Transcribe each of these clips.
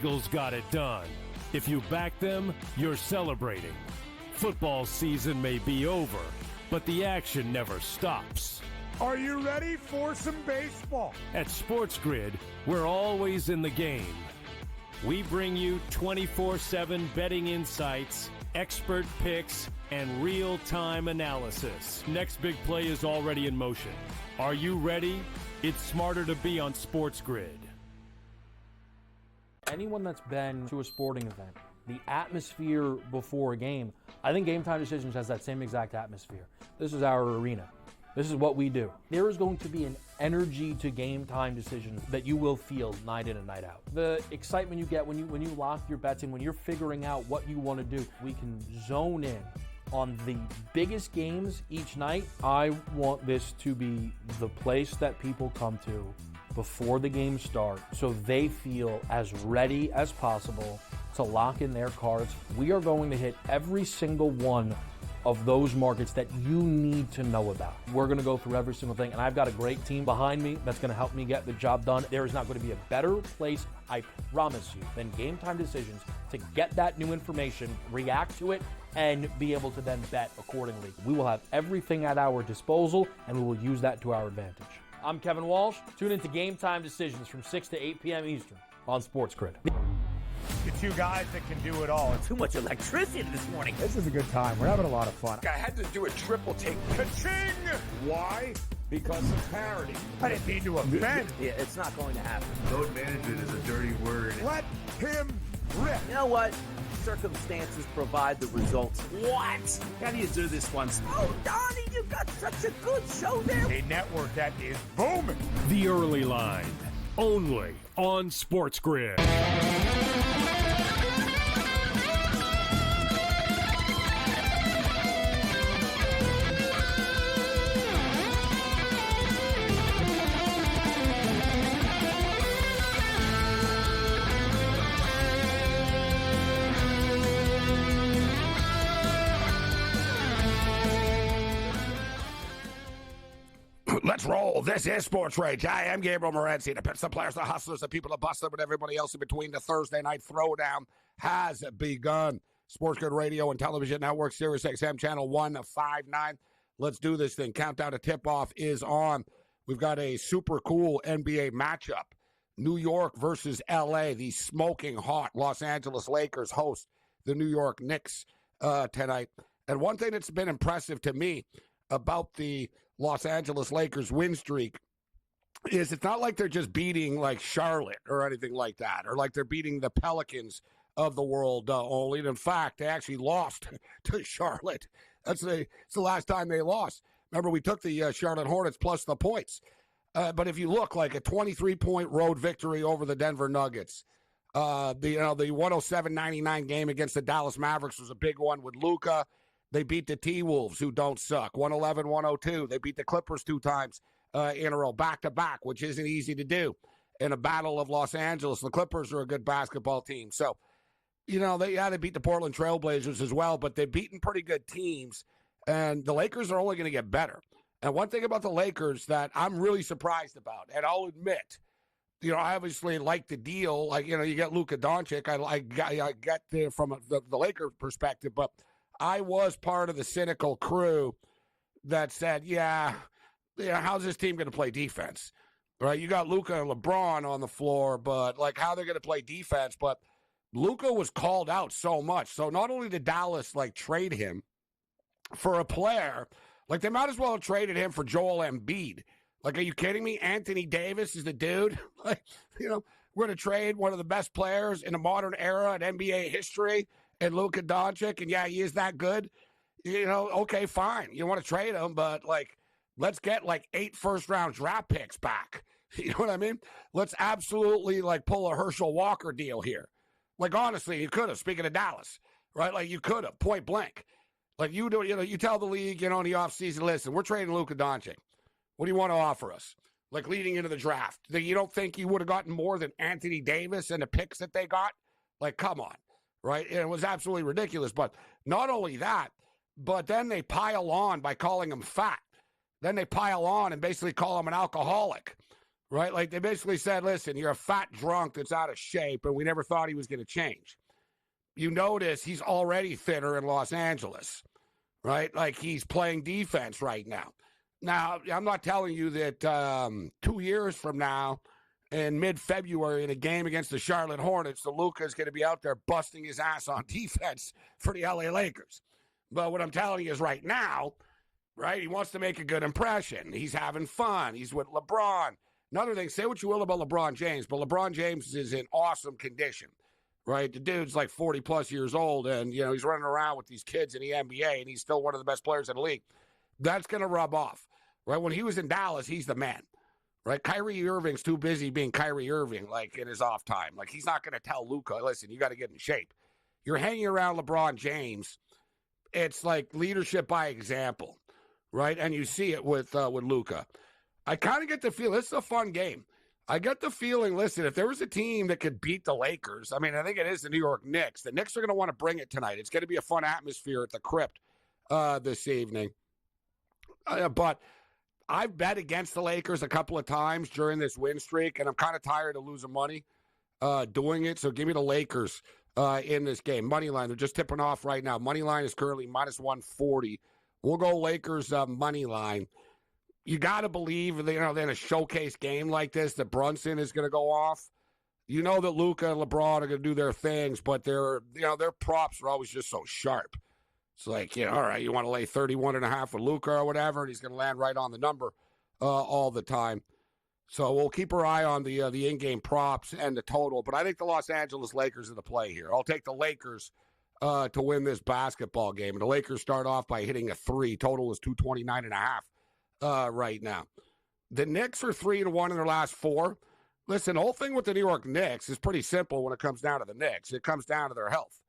Eagles got it done. If you back them, you're celebrating. Football season may be over, but the action never stops. Are you ready for some baseball? At SportsGrid, we're always in the game. We bring you 24/7 betting insights, expert picks, and real-time analysis. Next big play is already in motion. Are you ready? It's smarter to be on SportsGrid. Anyone that's been to a sporting event, the atmosphere before a game, I think Game Time Decisions has that same exact atmosphere. This is our arena. This is what we do. There is going to be an energy to Game Time Decisions that you will feel night in and night out. The excitement you get when you lock your bets in, when you're figuring out what you want to do, we can zone in on the biggest games each night. I want this to be the place that people come to before the games start so they feel as ready as possible to lock in their cards. We are going to hit every single one of those markets that you need to know about. We're going to go through every single thing, and I've got a great team behind me that's going to help me get the job done. There is not going to be a better place, I promise you, than Game Time Decisions to get that new information, react to it, and be able to then bet accordingly. We will have everything at our disposal, and we will use that to our advantage. I'm Kevin Walsh. Tune into Game Time Decisions from 6 to 8 p.m. Eastern on SportsGrid. The two guys that can do it all. Too much electricity this morning. This is a good time. We're having a lot of fun. I had to do a triple take. Ka-ching! Why? Because of parity. I didn't mean to offend. Yeah, it's not going to happen. Load management is a dirty word. Let him rip. You know what? Circumstances provide the results. What? How do you do this once? Oh, Donnie, you got such a good show there. A network that is booming. The Early Line, only on SportsGrid. Let's roll. This is SportsRage. I am Gabriel Morency. The pits, the players, the hustlers, the people that bust them, and everybody else in between. The Thursday night throwdown has begun. SportsGrid Radio and Television Network, Sirius XM Channel 159. Let's do this thing. Countdown to tip-off is on. We've got a super cool NBA matchup. New York versus L.A. The smoking hot Los Angeles Lakers host the New York Knicks tonight. And one thing that's been impressive to me about the Los Angeles Lakers win streak is it's not like they're just beating like Charlotte or anything like that, or like they're beating the Pelicans of the world only. And in fact, they actually lost to Charlotte. It's the last time they lost. Remember, we took the Charlotte Hornets plus the points. But if you look, like a 23-point road victory over the Denver Nuggets, the 107-99 game against the Dallas Mavericks was a big one with Luka. They beat the T-Wolves, who don't suck, 111-102. They beat the Clippers 2 times in a row, back-to-back, which isn't easy to do in a battle of Los Angeles. The Clippers are a good basketball team. So, they beat the Portland Trailblazers as well, but they've beaten pretty good teams, and the Lakers are only going to get better. And one thing about the Lakers that I'm really surprised about, and I'll admit, I obviously like the deal. Like, you get Luka Doncic. I get there from the Lakers perspective, but I was part of the cynical crew that said, how's this team going to play defense? Right? You got Luka and LeBron on the floor, but like how they're going to play defense. But Luka was called out so much. So not only did Dallas trade him for a player, like they might as well have traded him for Joel Embiid. Like, are you kidding me? Anthony Davis is the dude. We're going to trade one of the best players in the modern era in NBA history. And Luka Doncic, and he is that good. Okay, fine. You want to trade him, but let's get 8 first-round draft picks back. You know what I mean? Let's absolutely pull a Herschel Walker deal here. Honestly, you could have. Speaking of Dallas, right? You could have, point blank. You do, you tell the league, in the offseason, listen, we're trading Luka Doncic. What do you want to offer us? Leading into the draft, you don't think you would have gotten more than Anthony Davis and the picks that they got? Come on. Right? And it was absolutely ridiculous. But not only that, but then they pile on by calling him fat. Then they pile on and basically call him an alcoholic. right? Like they basically said, listen, you're a fat drunk that's out of shape, and we never thought he was going to change. You notice he's already thinner in Los Angeles, right? Like he's playing defense right now. Now, I'm not telling you that 2 years from now, in mid-February, in a game against the Charlotte Hornets, the Luka is going to be out there busting his ass on defense for the LA Lakers. But what I'm telling you is right now, right, he wants to make a good impression. He's having fun. He's with LeBron. Another thing, say what you will about LeBron James, but LeBron James is in awesome condition, right? The dude's like 40-plus years old, and, you know, he's running around with these kids in the NBA, and he's still one of the best players in the league. That's going to rub off, right? When he was in Dallas, he's the man. Right, Kyrie Irving's too busy being Kyrie Irving, like in his off time. Like he's not going to tell Luka, listen, you got to get in shape. You're hanging around LeBron James. It's like leadership by example, right? And you see it with Luka. I kind of get the feel this is a fun game. I get the feeling, listen, if there was a team that could beat the Lakers, I mean, I think it is the New York Knicks. The Knicks are going to want to bring it tonight. It's going to be a fun atmosphere at the Crypt this evening. But I've bet against the Lakers a couple of times during this win streak, and I'm kind of tired of losing money doing it. So give me the Lakers in this game. Money line, they're just tipping off right now. Money line is currently minus 140. We'll go Lakers money line. You got to believe, you know, in a showcase game like this that Brunson is going to go off. You know that Luka and LeBron are going to do their things, but their props are always just so sharp. It's like, you know, all right, you want to lay 31.5 with Luka or whatever, and he's going to land right on the number all the time. So we'll keep our eye on the in-game props and the total. But I think the Los Angeles Lakers are the play here. I'll take the Lakers to win this basketball game. And the Lakers start off by hitting a 3. Total is 229.5 right now. The Knicks are 3-1 in their last 4. Listen, the whole thing with the New York Knicks is pretty simple when it comes down to the Knicks. It comes down to their health.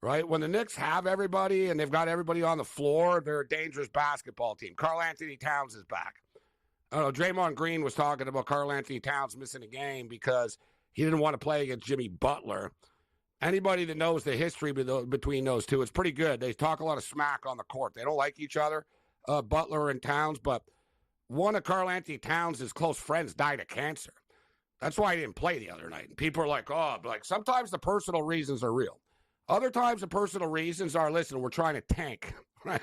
Right? When the Knicks have everybody and they've got everybody on the floor, they're a dangerous basketball team. Karl Anthony Towns is back. I don't know, Draymond Green was talking about Karl Anthony Towns missing a game because he didn't want to play against Jimmy Butler. Anybody that knows the history between those two, it's pretty good. They talk a lot of smack on the court. They don't like each other, Butler and Towns, but one of Karl Anthony Towns' close friends died of cancer. That's why he didn't play the other night. And people are like, oh, like sometimes the personal reasons are real. Other times, the personal reasons are, listen, we're trying to tank, right?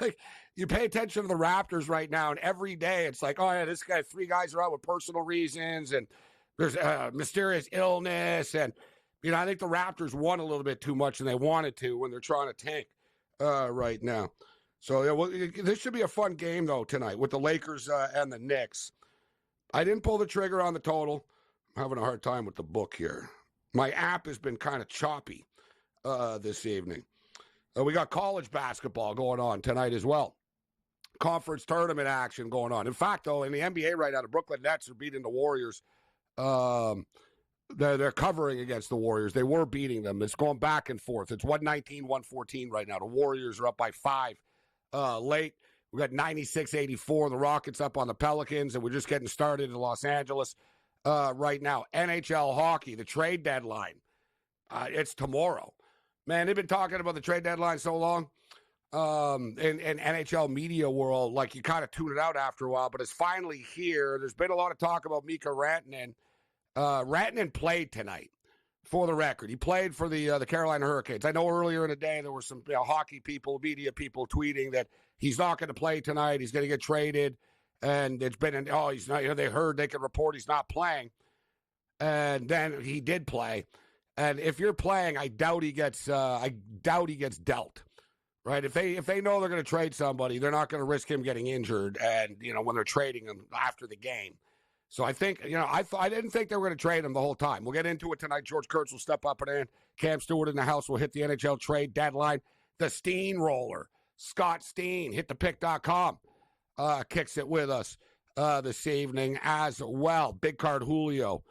Like, you pay attention to the Raptors right now, and every day it's like, oh, yeah, this guy, 3 guys are out with personal reasons, and there's mysterious illness. And, you know, I think the Raptors won a little bit too much, and they wanted to when they're trying to tank right now. So, yeah, well, this should be a fun game, though, tonight with the Lakers and the Knicks. I didn't pull the trigger on the total. I'm having a hard time with the book here. My app has been kind of choppy this evening. We got college basketball going on tonight as well. Conference tournament action going on. In fact, though, in the NBA right now, the Brooklyn Nets are beating the Warriors. They're covering against the Warriors. They were beating them. It's going back and forth. It's 119-114 right now. The Warriors are up by 5 late. We got 96-84. The Rockets up on the Pelicans, and we're just getting started in Los Angeles right now. NHL hockey, the trade deadline. It's tomorrow. Man, they've been talking about the trade deadline so long in NHL media world, like you kind of tune it out after a while, but it's finally here. There's been a lot of talk about Mikko Rantanen. Rantanen played tonight, for the record. He played for the Carolina Hurricanes. I know earlier in the day there were some hockey people, media people tweeting that he's not going to play tonight. He's going to get traded. And it's been, he's not, they heard they could report he's not playing. And then he did play. And if you're playing, I doubt he gets dealt, right? If they know they're going to trade somebody, they're not going to risk him getting injured. And when they're trading him after the game, so I think I didn't think they were going to trade him the whole time. We'll get into it tonight. George Kurtz will step up and in. Cam Stewart in the house will hit the NHL trade deadline. The Steamroller, Scott Steen, hitthepick.com, kicks it with us this evening as well. Big Card Julio.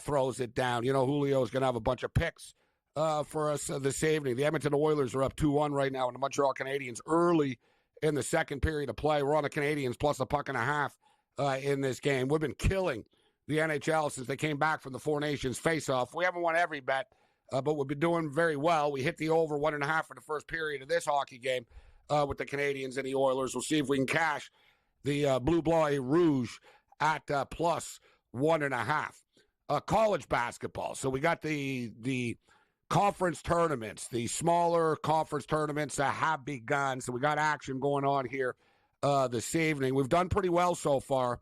Throws it down. Julio is going to have a bunch of picks for us this evening. The Edmonton Oilers are up 2-1 right now, and the Montreal Canadiens early in the second period of play. We're on the Canadiens plus a puck and a half in this game. We've been killing the NHL since they came back from the Four Nations face-off. We haven't won every bet, but we've been doing very well. We hit the over 1.5 for the first period of this hockey game with the Canadiens and the Oilers. We'll see if we can cash the Bleu Blanc et Rouge at plus 1.5. College basketball. So we got the conference tournaments, the smaller conference tournaments have begun. So we got action going on here this evening. We've done pretty well so far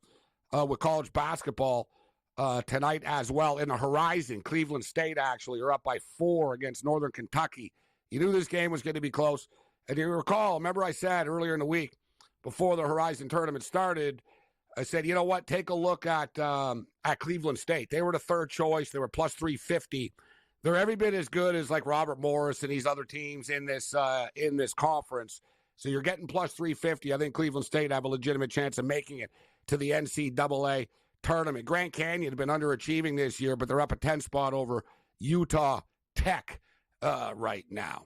with college basketball tonight as well. In the Horizon, Cleveland State actually are up by 4 against Northern Kentucky. You knew this game was going to be close. And you recall, remember I said earlier in the week, before the Horizon tournament started, I said, you know what, take a look at Cleveland State. They were the third choice. They were plus 350. They're every bit as good as like Robert Morris and these other teams in this conference. So you're getting plus 350. I think Cleveland State have a legitimate chance of making it to the NCAA tournament. Grand Canyon have been underachieving this year, but they're up a 10 spot over Utah Tech right now.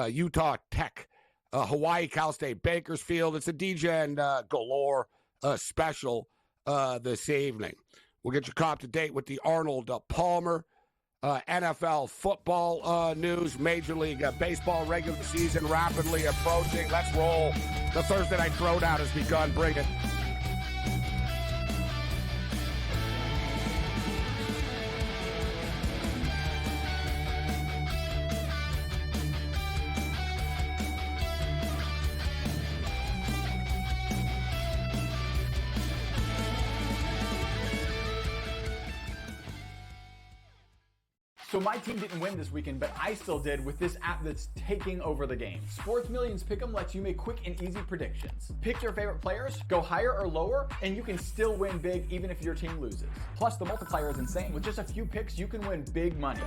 Utah Tech, Hawaii, Cal State, Bakersfield. It's a DJ and galore special this evening. We'll get you caught up to date with the Arnold Palmer NFL football news. Major League Baseball regular season rapidly approaching. Let's roll. The Thursday Night Throwdown has begun. Bring it. So my team didn't win this weekend, but I still did with this app that's taking over the game. Sports Millions Pick'em lets you make quick and easy predictions. Pick your favorite players, go higher or lower, and you can still win big even if your team loses. Plus, the multiplier is insane. With just a few picks, you can win big money.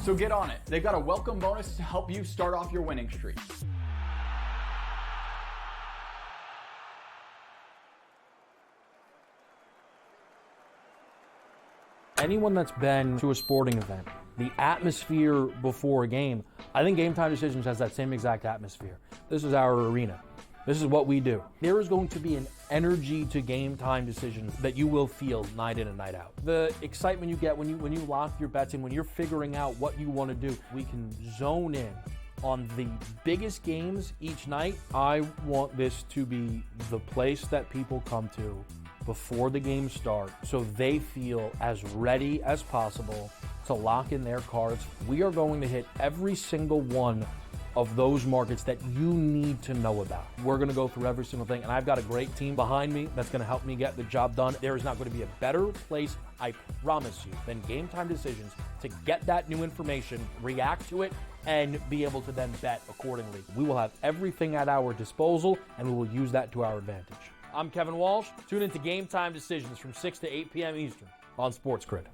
So get on it. They've got a welcome bonus to help you start off your winning streak. Anyone that's been to a sporting event, the atmosphere before a game, I think Game Time Decisions has that same exact atmosphere. This is our arena. This is what we do. There is going to be an energy to Game Time Decisions that you will feel night in and night out. The excitement you get when you lock your bets in, when you're figuring out what you want to do, we can zone in on the biggest games each night. I want this to be the place that people come to before the game starts so they feel as ready as possible to lock in their cards. We are going to hit every single one of those markets that you need to know about. We're going to go through every single thing, and I've got a great team behind me that's going to help me get the job done. There is not going to be a better place, I promise you, than Game Time Decisions to get that new information, react to it, and be able to then bet accordingly. We will have everything at our disposal, and we will use that to our advantage. I'm Kevin Walsh. Tune into Game Time Decisions from 6 to 8 p.m. Eastern on SportsGrid.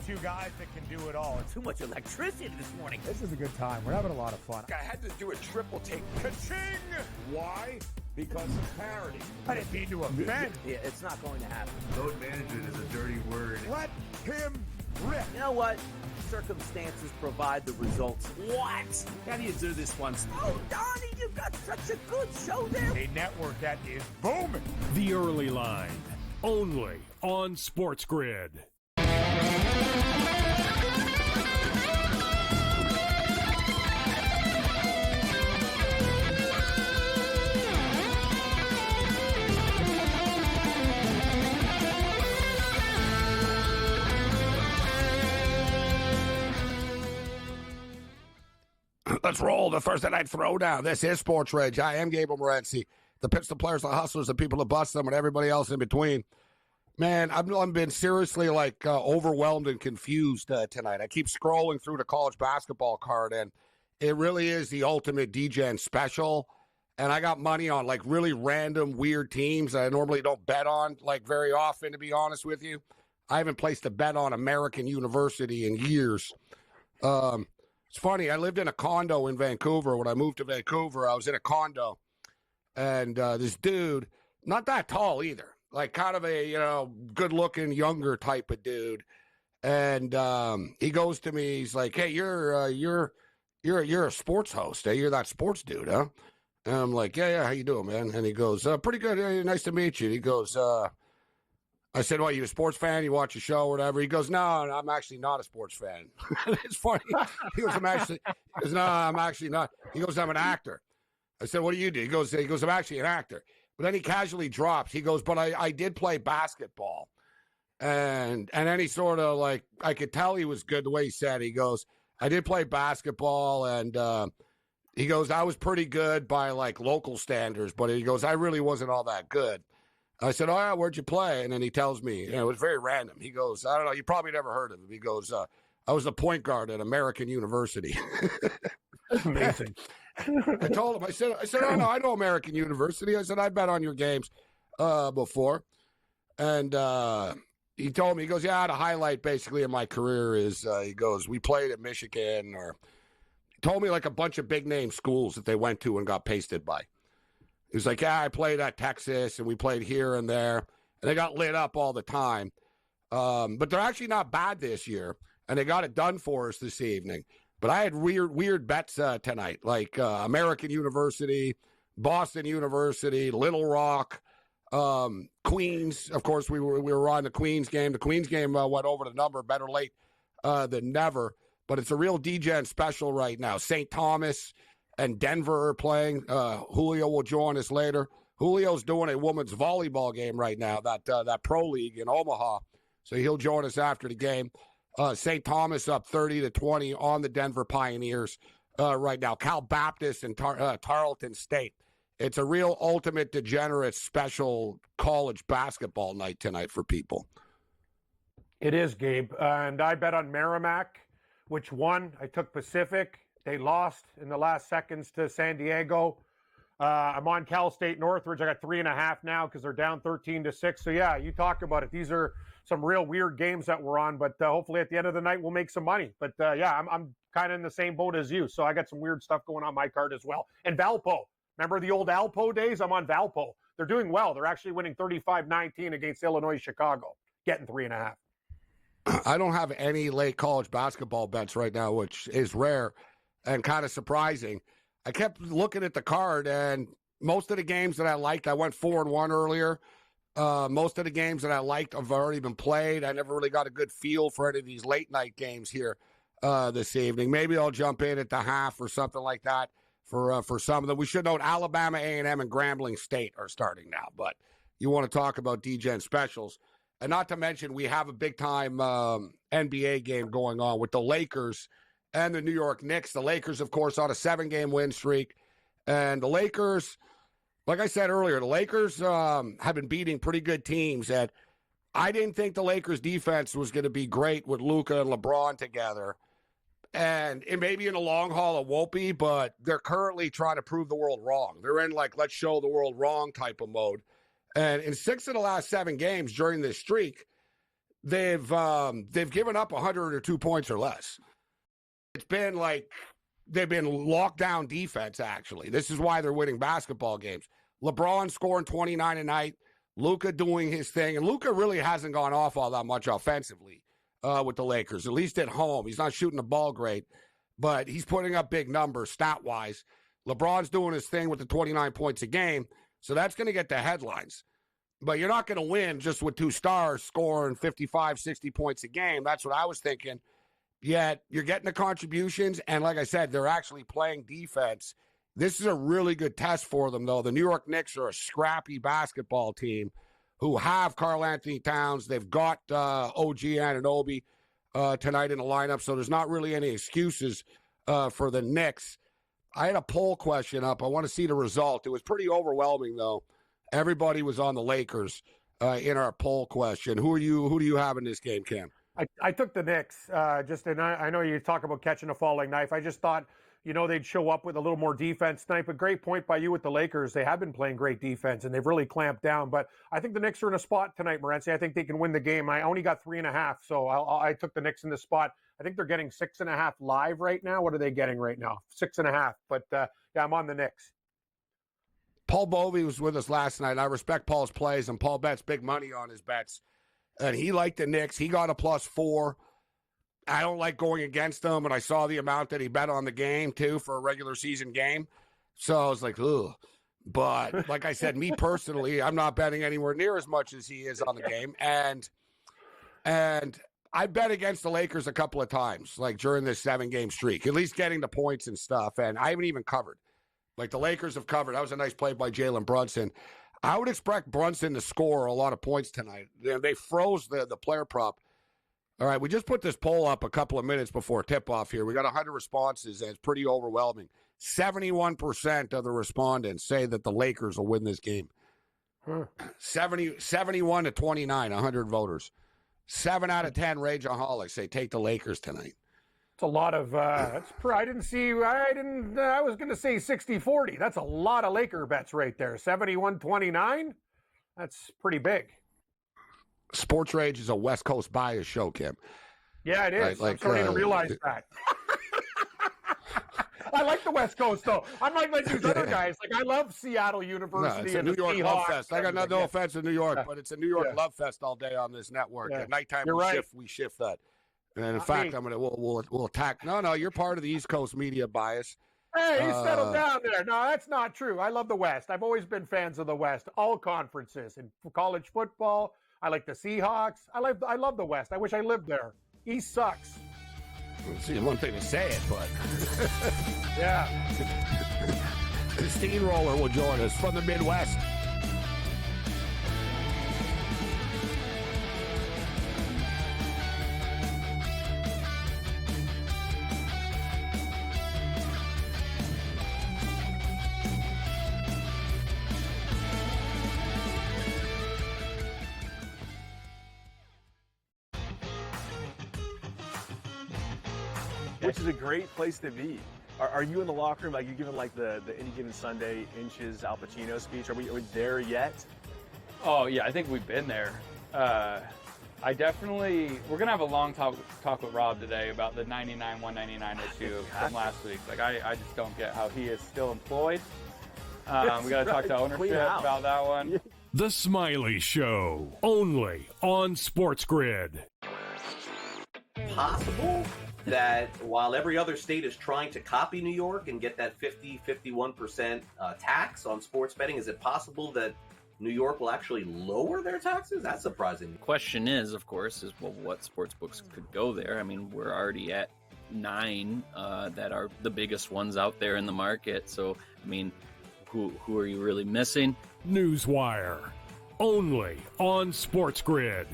Two guys that can do it all. Too much electricity this morning. This is a good time. We're having a lot of fun. I had to do a triple take. Ka-ching! Why? Because of parity. I didn't mean to offend. Yeah, it's not going to happen. Load management is a dirty word. Let him rip. You know what? Circumstances provide the results. What? How do you do this once? Oh, Donnie, you've got such a good show there. A network that is booming. The Early Line, only on SportsGrid. Let's roll the Thursday Night Throwdown. This is SportsRage. I am Gabriel Morency. The pits, the players, the hustlers, the people that bust them, and everybody else in between. Man, I've been seriously overwhelmed and confused tonight. I keep scrolling through the college basketball card, and it really is the ultimate DGen special. And I got money on really random, weird teams that I normally don't bet on very often, to be honest with you. I haven't placed a bet on American University in years. It's funny. I lived in a condo in Vancouver. When I moved to Vancouver, I was in a condo. and this dude, not that tall either, like kind of a good-looking younger type of dude, and he goes to me, he's like, "Hey, you're a sports host, eh? You're that sports dude, huh?" And I'm like, "Yeah, how you doing, man?" And he goes, "Pretty good. Hey, nice to meet you." He goes, I said, "What, you a sports fan? You watch a show or whatever?" He goes, "No, I'm actually not a sports fan." It's funny. He goes, "No, I'm actually not." He goes, "I'm an actor." I said, "What do you do?" He goes, "I'm actually an actor." But then he casually drops. He goes, "But I did play basketball." And then he sort of like, I could tell he was good the way he said it. He goes, "I did play basketball," and he goes, "I was pretty good by like local standards, but he goes, I really wasn't all that good." I said, "Oh, yeah, where'd you play?" And then he tells me, it was very random. He goes, "I don't know, you probably never heard of him." He goes, "I was the point guard at American University." Amazing. I told him, I said, "Oh, no, I know American University." I said, "I bet on your games before." And he told me, he goes, "Yeah, the highlight basically of my career is," he goes, "we played at Michigan," or he told me like a bunch of big name schools that they went to and got pasted by. He was like, "Yeah, I played at Texas, and we played here and there." And they got lit up all the time. But they're actually not bad this year, and they got it done for us this evening. But I had weird bets tonight, like American University, Boston University, Little Rock, Queens. Of course, we were on the Queens game. The Queens game went over the number, better late than never. But it's a real DGen special right now. St. Thomas and Denver are playing. Julio will join us later. Julio's doing a women's volleyball game right now, that pro league in Omaha. So he'll join us after the game. St. Thomas up 30-20 on the Denver Pioneers right now. Cal Baptist and Tarleton State. It's a real ultimate degenerate special college basketball night tonight for people. It is, Gabe. And I bet on Merrimack, which won. I took Pacific. They lost in the last seconds to San Diego. I'm on Cal State Northridge. I got 3.5 now because they're down 13-6. So, yeah, you talk about it. These are some real weird games that we're on. But hopefully at the end of the night, we'll make some money. But, yeah, I'm kind of in the same boat as you. So I got some weird stuff going on my card as well. And Valpo. Remember the old Alpo days? I'm on Valpo. They're doing well. They're actually winning 35-19 against Illinois Chicago, getting 3.5. I don't have any late college basketball bets right now, which is rare and kind of surprising. I kept looking at the card, and most of the games that I liked, I went 4-1 earlier. Most of the games that I liked have already been played. I never really got a good feel for any of these late night games here this evening. Maybe I'll jump in at the half or something like that for some of them. We should note Alabama A&M and Grambling State are starting now, but you want to talk about DGen specials. And not to mention, we have a big-time NBA game going on with the Lakers and the New York Knicks. The Lakers, of course, on a 7-game win streak. And the Lakers, like I said earlier, the Lakers have been beating pretty good teams. And I didn't think the Lakers' defense was going to be great with Luka and LeBron together. And it maybe in the long haul it won't be, but they're currently trying to prove the world wrong. They're in like, let's show the world wrong type of mode. And in 6 of the last 7 games during this streak, they've given up 102 points or less. It's been like they've been lockdown defense, actually. This is why they're winning basketball games. LeBron scoring 29 a night, Luka doing his thing. And Luka really hasn't gone off all that much offensively with the Lakers, at least at home. He's not shooting the ball great, but he's putting up big numbers stat-wise. LeBron's doing his thing with the 29 points a game. So that's going to get the headlines. But you're not going to win just with 2 stars scoring 55, 60 points a game. That's what I was thinking. Yet you're getting the contributions. And like I said, they're actually playing defense. This is a really good test for them, though. The New York Knicks are a scrappy basketball team who have Karl Anthony Towns. They've got OG Anunoby tonight in the lineup. So there's not really any excuses for the Knicks. I had a poll question up. I want to see the result. It was pretty overwhelming, though. Everybody was on the Lakers in our poll question. Who do you have in this game, Cam? I took the Knicks. And I know you talk about catching a falling knife. I just thought, they'd show up with a little more defense tonight. But great point by you with the Lakers. They have been playing great defense, and they've really clamped down. But I think the Knicks are in a spot tonight, Morency. I think they can win the game. I only got 3.5, so I took the Knicks in this spot. I think they're getting 6.5 live right now. What are they getting right now? 6.5. But, yeah, I'm on the Knicks. Paul Bovey was with us last night. I respect Paul's plays, and Paul bets big money on his bets. And he liked the Knicks. He got a +4. I don't like going against him, and I saw the amount that he bet on the game, too, for a regular season game. So I was like, ugh. But like I said, me personally, I'm not betting anywhere near as much as he is on the game. And I bet against the Lakers a couple of times, like during this 7-game streak, at least getting the points and stuff. And I haven't even covered. Like the Lakers have covered. That was a nice play by Jalen Brunson. I would expect Brunson to score a lot of points tonight. They froze the player prop. All right, we just put this poll up a couple of minutes before tip-off here. We got 100 responses, and it's pretty overwhelming. 71% of the respondents say that the Lakers will win this game. 71 to 29, 100 voters. 7 out of 10 Rageaholics say take the Lakers tonight. It's a lot of, I was going to say 60-40. That's a lot of Laker bets right there. 71-29? That's pretty big. SportsRage is a West Coast bias show, Kim. Yeah, it is. Right, like, I'm starting to realize that. I like the West Coast, though. Unlike these other guys. Like, I love Seattle University. No, it's a and New York Seahawks love fest. I got no offense to New York, but it's a New York Yeah. love fest all day on this network. Yeah. At nighttime, You're right. we shift that. And in fact, we'll attack. No, you're part of the East Coast media bias. Hey, you settled down there. No, that's not true. I love the West. I've always been fans of the West, all conferences. In college football, I like the Seahawks. I love the West. I wish I lived there. East sucks. See, one thing to say it, but yeah. The Steamroller will join us from the Midwest. Which is a great place to be. Are you in the locker room, like you giving like the Any Given Sunday Inches Al Pacino speech? Are we there yet? Oh yeah, I think we've been there. We're gonna have a long talk with Rob today about the 99-199 issue from last week. Like I just don't get how he is still employed. We gotta talk to ownership about that one. The Smiley Show, only on SportsGrid. Possible that while every other state is trying to copy New York and get that 51% tax on sports betting, is it possible that New York will actually lower their taxes? That's surprising. The question is, of course, what sports books could go there. I mean, we're already at 9 that are the biggest ones out there in the market. So, I mean, who are you really missing? Newswire, only on SportsGrid.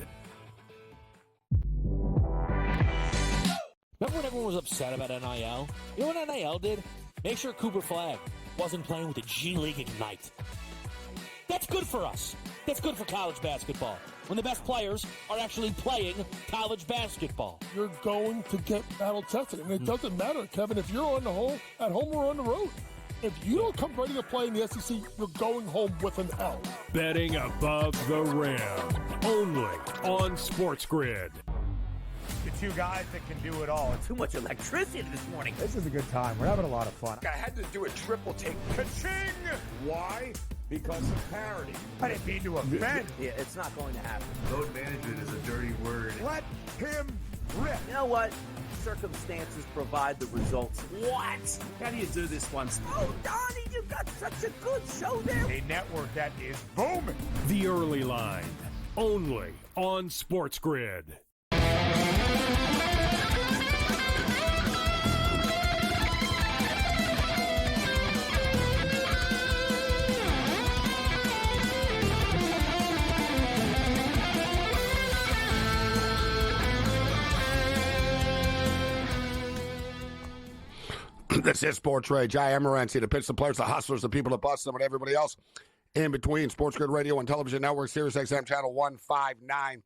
Remember when everyone was upset about NIL? You know what NIL did? Make sure Cooper Flagg wasn't playing with the G League Ignite. That's good for us. That's good for college basketball. When the best players are actually playing college basketball. You're going to get battle tested. And it doesn't matter, Kevin, if you're at home or on the road. If you don't come ready to play in the SEC, you're going home with an L. Betting above the rim, only on SportsGrid. The two guys that can do it all. Too much electricity this morning. This is a good time. We're having a lot of fun. I had to do a triple take. Ka-ching! Why? Because of parity. I didn't mean to offend. Yeah, it's not going to happen. Load management is a dirty word. Let him rip. You know what? Circumstances provide the results. What? How do you do this one? Oh, Donnie, you got such a good show there. A network that is booming. The Early Line, only on SportsGrid. This is SportsRage. I am Morency. The pitch, the players, the hustlers, the people that bust them, and everybody else in between. SportsGrid Radio and Television Network, Sirius XM Channel 159.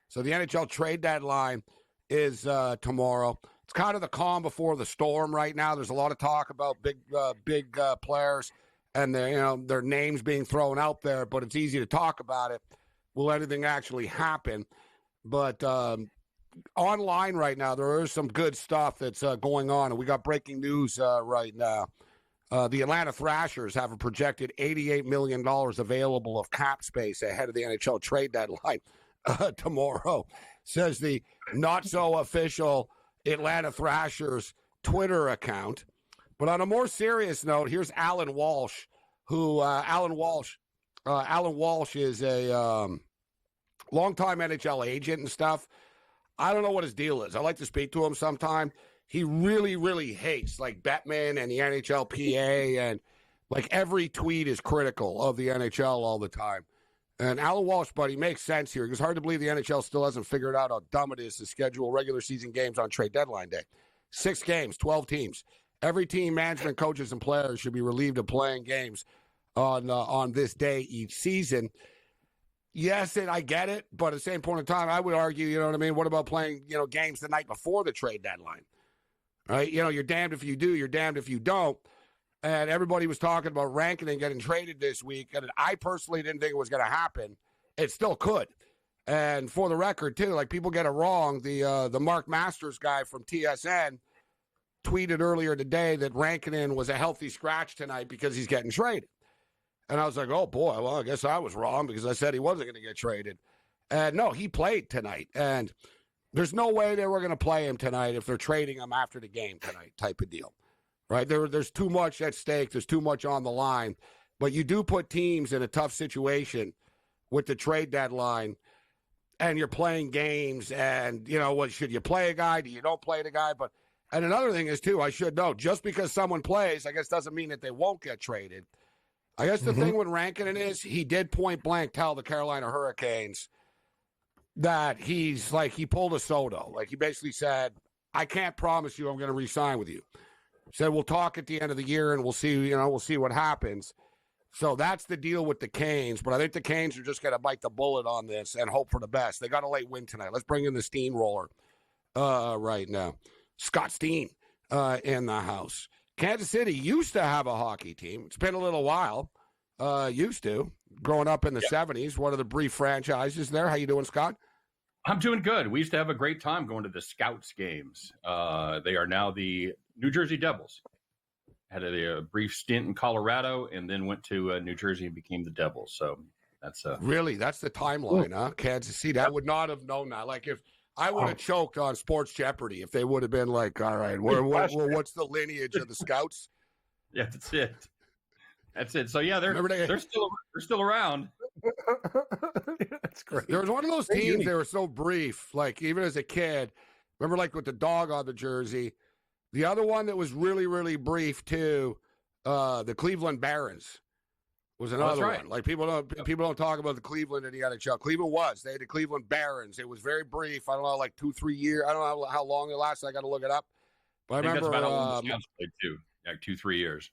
So the NHL trade deadline is tomorrow. It's kind of the calm before the storm right now. There's a lot of talk about big players and their names being thrown out there, but it's easy to talk about it. Will anything actually happen? But online right now, there is some good stuff that's going on, and we got breaking news right now. The Atlanta Thrashers have a projected $88 million available of cap space ahead of the NHL trade deadline tomorrow, says the not-so-official Atlanta Thrashers Twitter account. But on a more serious note, here's Alan Walsh, who Alan Walsh is a longtime NHL agent and stuff. I don't know what his deal is. I like to speak to him sometime. He really, really hates like Bettman and the NHLPA, and like every tweet is critical of the NHL all the time. And Alan Walsh, buddy, makes sense here. It's hard to believe the NHL still hasn't figured out how dumb it is to schedule regular season games on trade deadline day. 6 games, 12 teams. Every team, management, coaches, and players should be relieved of playing games on this day each season. Yes, and I get it, but at the same point in time, I would argue, you know what I mean? What about playing, games the night before the trade deadline? Right? You're damned if you do, you're damned if you don't. And everybody was talking about Rankin getting traded this week, and I personally didn't think it was going to happen. It still could. And for the record, too, like people get it wrong. The Mark Masters guy from TSN tweeted earlier today that Rankin was a healthy scratch tonight because he's getting traded. And I was like, oh, boy, well, I guess I was wrong because I said he wasn't going to get traded. And no, he played tonight. And there's no way they were going to play him tonight if they're trading him after the game tonight type of deal. Right? There's too much at stake. There's too much on the line. But you do put teams in a tough situation with the trade deadline, and you're playing games. And, should you play a guy? Do you don't play the guy? And another thing is, too, I should know, just because someone plays, I guess doesn't mean that they won't get traded. I guess the thing with Rankin is he did point blank tell the Carolina Hurricanes that he pulled a Soto. Like he basically said, I can't promise you I'm going to re-sign with you. Said we'll talk at the end of the year and we'll see what happens. So that's the deal with the Canes. But I think the Canes are just going to bite the bullet on this and hope for the best. They got a late win tonight. Let's bring in the steamroller right now. Scott Steen in the house. Kansas City used to have a hockey team. It's been a little while. Used to. Growing up in the 70s, one of the brief franchises there. How you doing, Scott? I'm doing good. We used to have a great time going to the Scouts games. They are now the New Jersey Devils. Had a brief stint in Colorado and then went to New Jersey and became the Devils. So that's really, that's the timeline, huh? Kansas City. I would not have known that. Like if I would have choked on Sports Jeopardy if they would have been like, all right, what's the lineage of the Scouts? Yeah, that's it. That's it. So yeah, they're still around. That's great. There was one of those teams. They were so brief. Like even as a kid, remember like with the dog on the jersey. The other one that was really, really brief too, the Cleveland Barons was another one. Like people don't talk about the Cleveland in the NHL. Cleveland they had the Cleveland Barons. It was very brief. I don't know, like 2-3 years. I don't know how long it lasted. I got to look it up. But I remember that's about how long the Scouts played too, like 2-3 years.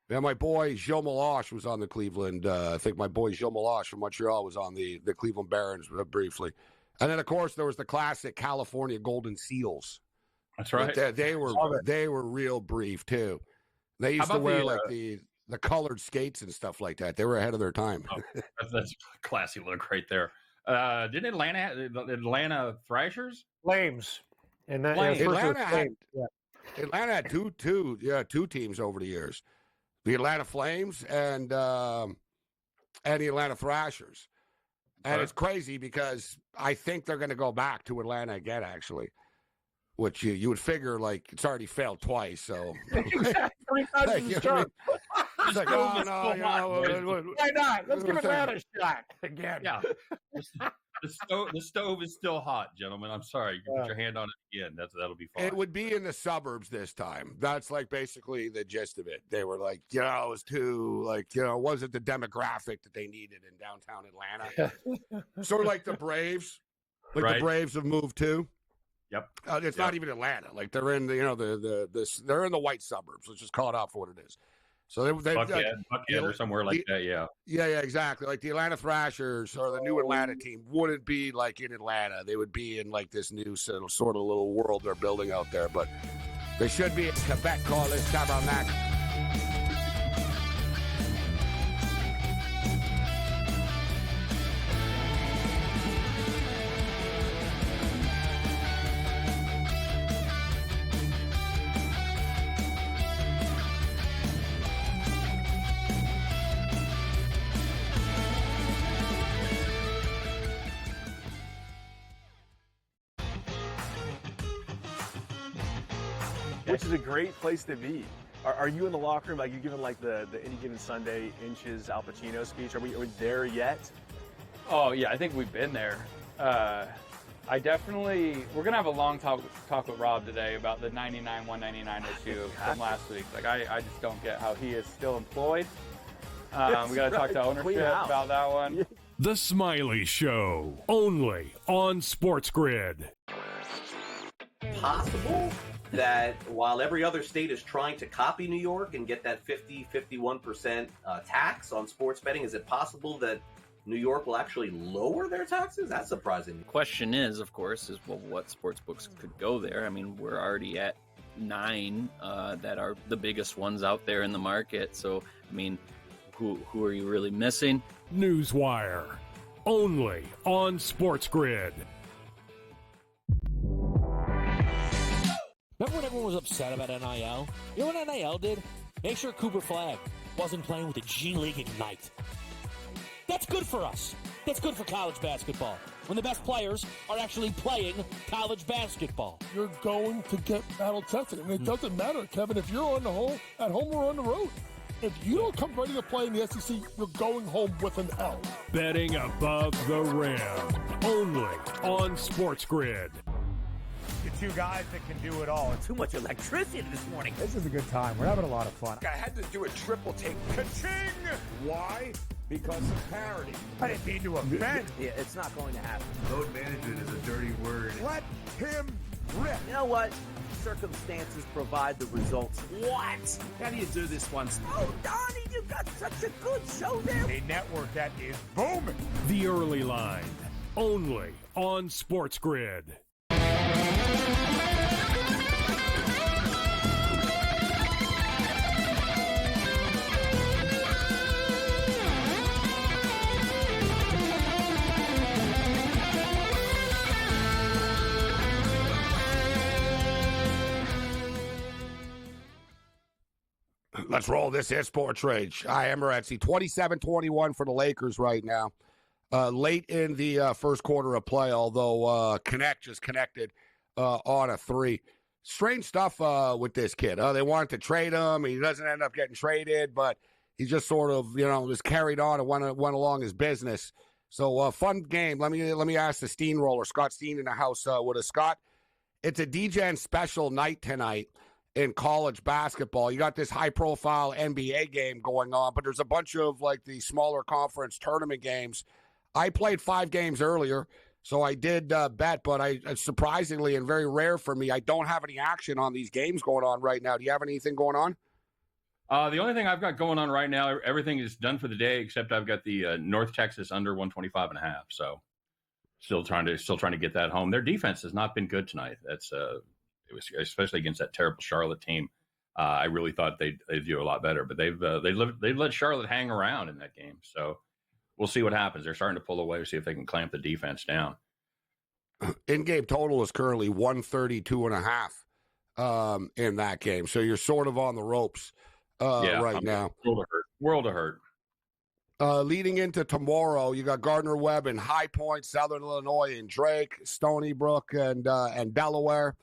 Yeah, my boy Joe Meloche was on the Cleveland. I think my boy Joe Meloche from Montreal was on the Cleveland Barons briefly. And then, of course, there was the classic California Golden Seals. That's right. They were real brief, too. They used to wear the colored skates and stuff like that. They were ahead of their time. That's a classy look right there. Didn't Atlanta Thrashers? Flames. And that Atlanta had two teams over the years. The Atlanta Flames and the Atlanta Thrashers. And it's crazy because I think they're going to go back to Atlanta again, actually. Which you would figure, like, it's already failed twice, so. Exactly. It's like, oh, no, why not? Let's give Atlanta a shot again. Yeah. The stove is still hot, gentlemen. I'm sorry. You can put your hand on it again. That'll be fine. It would be in the suburbs this time. That's like basically the gist of it. They were like, it was too, it wasn't the demographic that they needed in downtown Atlanta. Sort of like the Braves. The Braves have moved too. Yep. It's not even Atlanta. Like they're in they're in the white suburbs. Let's just call it out for what it is. So they Buckhead or somewhere like that, yeah. Yeah, exactly. Like the Atlanta Thrashers or the new Atlanta team wouldn't be like in Atlanta. They would be in like this new sort of little world they're building out there. But they should be in Quebec, Carlos. Tabarnak. which is a great place to be. Are you in the locker room? Like, you giving like the Any Given Sunday inches Al Pacino speech? Are we there yet? Oh yeah, I think we've been there. We're gonna have a long talk with Rob today about the 99-199 issue from last week. Like, I just don't get how he is still employed. We gotta talk to ownership about that one. The Smiley Show, only on SportsGrid. Possible that while every other state is trying to copy New York and get that 51% tax on sports betting, is it possible that New York will actually lower their taxes? That's surprising. The question is, of course, what sports books could go there. I mean, we're already at 9 that are the biggest ones out there in the market. So, I mean, who are you really missing? Newswire, only on SportsGrid. Remember when everyone was upset about NIL? You know what NIL did? Make sure Cooper Flag wasn't playing with the G League Ignite. That's good for us. That's good for college basketball, when the best players are actually playing college basketball. You're going to get battle tested. And it doesn't matter, Kevin, if you're at home or on the road. If you don't come ready to play in the SEC, you're going home with an L. Betting above the rim, only on SportsGrid. The two guys that can do it all. Too much electricity this morning. This is a good time. We're having a lot of fun. I had to do a triple take. Ka-ching! Why? Because of parity. I didn't mean to offend. Yeah, it's not going to happen. Load management is a dirty word. Let him rip. You know what? Circumstances provide the results. What? How do you do this one? Oh, Donnie, you got such a good show there. A network that is booming. The Early Line, only on SportsGrid. Let's roll. This is SportsRage. I am Morency. 27-21 for the Lakers right now. Late in the first quarter of play, although Connect just connected on a 3. Strange stuff with this kid. They wanted to trade him. He doesn't end up getting traded, but he just sort of, just carried on and went along his business. So fun game. Let me ask the Steamroller, Scott Steen in the house with us. Scott, it's a DGen special night tonight in college basketball. You got this high-profile NBA game going on, but there's a bunch of, like, the smaller conference tournament games. I played 5 games earlier, so I did bet, but I surprisingly and very rare for me, I don't have any action on these games going on right now. Do you have anything going on? The only thing I've got going on right now, everything is done for the day, except I've got the North Texas under 125.5. So still trying to get that home. Their defense has not been good tonight. It was especially against that terrible Charlotte team. I really thought they'd do a lot better, but they've let Charlotte hang around in that game. So we'll see what happens. They're starting to pull away, see if they can clamp the defense down. In-game total is currently 132.5 in that game. So you're sort of on the ropes right now. World of hurt. Leading into tomorrow, you got Gardner Webb in High Point, Southern Illinois, and Drake, Stony Brook, and Delaware.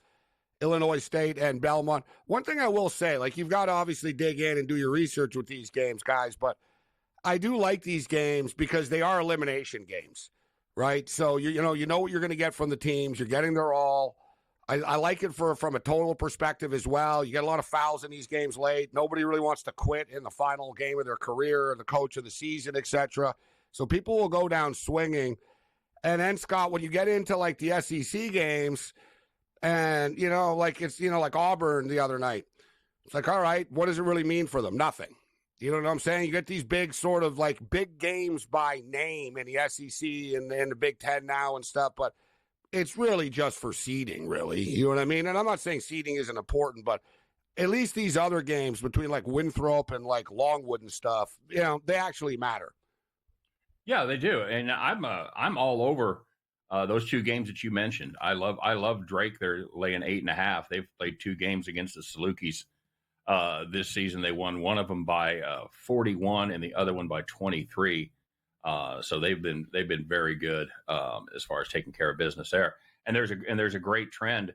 Illinois State and Belmont. One thing I will say, like, you've got to obviously dig in and do your research with these games, guys, but I do like these games because they are elimination games, right? So, you know what you're going to get from the teams. You're getting their all. I like it from a total perspective as well. You get a lot of fouls in these games late. Nobody really wants to quit in the final game of their career or the coach of the season, etc. So people will go down swinging. And then, Scott, when you get into, like, the SEC games – and, like Auburn the other night. It's like, all right, what does it really mean for them? Nothing. You know what I'm saying? You get these big sort of like big games by name in the SEC and the Big Ten now and stuff, but it's really just for seeding, really. You know what I mean? And I'm not saying seeding isn't important, but at least these other games between like Winthrop and like Longwood and stuff, they actually matter. Yeah, they do. And I'm all over those 2 games that you mentioned. I love Drake. They're laying 8.5. They've played 2 games against the Salukis this season. They won one of them by 41 and the other one by 23. So they've been very good as far as taking care of business there. And there's a great trend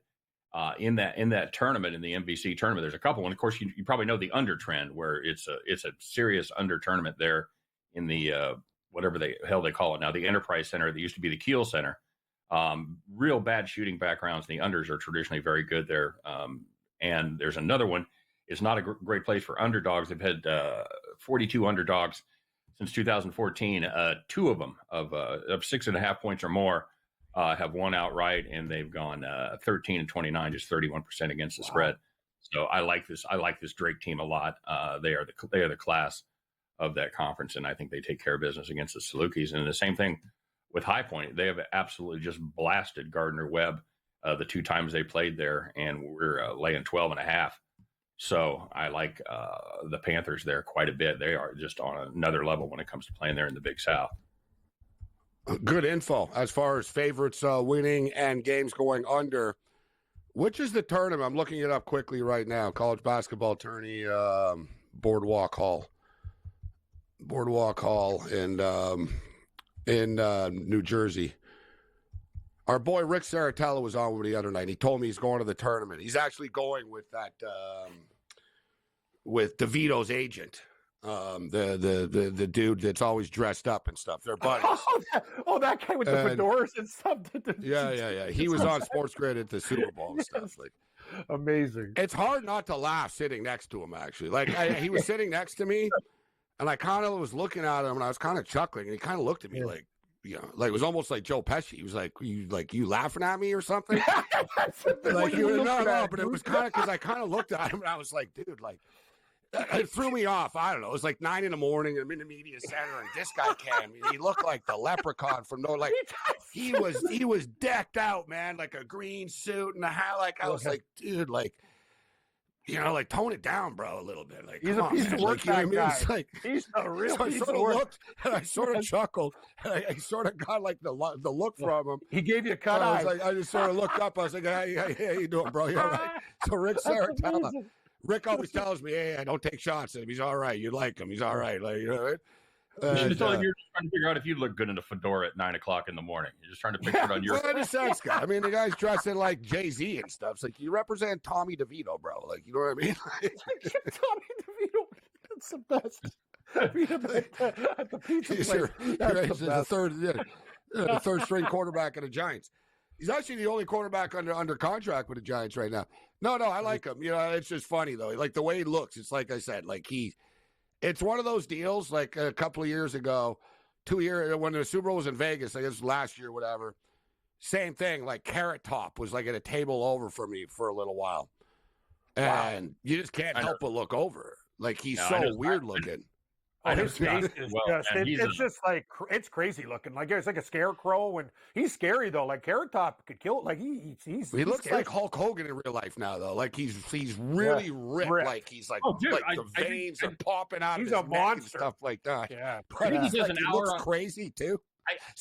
in that tournament, in the MVC tournament. There's a couple, and of course you probably know the under trend, where it's a serious under tournament there in the whatever the hell they call it now, the Enterprise Center that used to be the Kiel Center. Real bad shooting backgrounds. The unders are traditionally very good there. And there's another one. It's not a great place for underdogs. They've had 42 underdogs since 2014. Two of them of 6.5 points or more have won outright, and they've gone 13-29, just 31% against the spread. So I like this. I like this Drake team a lot. They are the class of that conference, and I think they take care of business against the Salukis. And the same thing with High Point. They have absolutely just blasted Gardner-Webb the 2 times they played there, and we're laying 12.5. So I like the Panthers there quite a bit. They are just on another level when it comes to playing there in the Big South. Good info as far as favorites winning and games going under. Which is the tournament? I'm looking it up quickly right now. College basketball tourney, Boardwalk Hall in New Jersey. Our boy Rick Saratella was on with the other night. He told me he's going to the tournament. He's actually going with that with DeVito's agent, the dude that's always dressed up and stuff. They're buddies. That guy with the fedoras and stuff. Yeah. He was on SportsGrid at the Super Bowl and stuff. Like, amazing. It's hard not to laugh sitting next to him. Actually, like he was sitting next to me, and I kind of was looking at him, and I was kind of chuckling, and he kind of looked at me like. Like it was almost like Joe Pesci. He was like, you laughing at me or something? Like no, but it was kind of because I kind of looked at him and I was like, dude, like it threw me off. I don't know. It was like 9 a.m. I'm in the media center and this guy came. He looked like the leprechaun from he was decked out, man, like a green suit and a hat. Like I was like, dude, like. Like tone it down, bro, a little bit. Like he's a piece of work, that guy. Like, he's a real piece of work. Looked, and I sort of chuckled, and I sort of got like the look from him. He gave you a cut eye. I just sort of looked up. I was like, hey, how you doing, bro? You all right? So Rick Saratella. Rick always tells me, hey, I don't take shots at him. He's all right. You like him. He's all right. Like, you know. You should have told him you're just trying to figure out if you look good in a fedora at 9 o'clock in the morning. You're just trying to picture it on your. Well, sense, guy. I mean, the guy's dressing like Jay-Z and stuff. It's like you represent Tommy DeVito, bro. Like, you know what I mean? Tommy DeVito. That's the best. At the pizza place. He's the third string quarterback of the Giants. He's actually the only quarterback under contract with the Giants right now. No, I like him. It's just funny though. Like the way he looks. It's like I said. Like it's one of those deals like a couple of years ago, 2 years, when the Super Bowl was in Vegas, I guess last year, whatever. Same thing, like Carrot Top was like at a table over for me for a little while. And you just can't help but look over. Like he's weird looking. His face is it's just like, it's crazy looking. Like it's like a scarecrow, and he's scary though. Like Carrot Top could kill. Like he looks like Hulk Hogan in real life now though. Like he's really ripped. Like he's like, the veins are popping out of his neck and stuff like that. Yeah, I think he does an hour. Looks crazy too.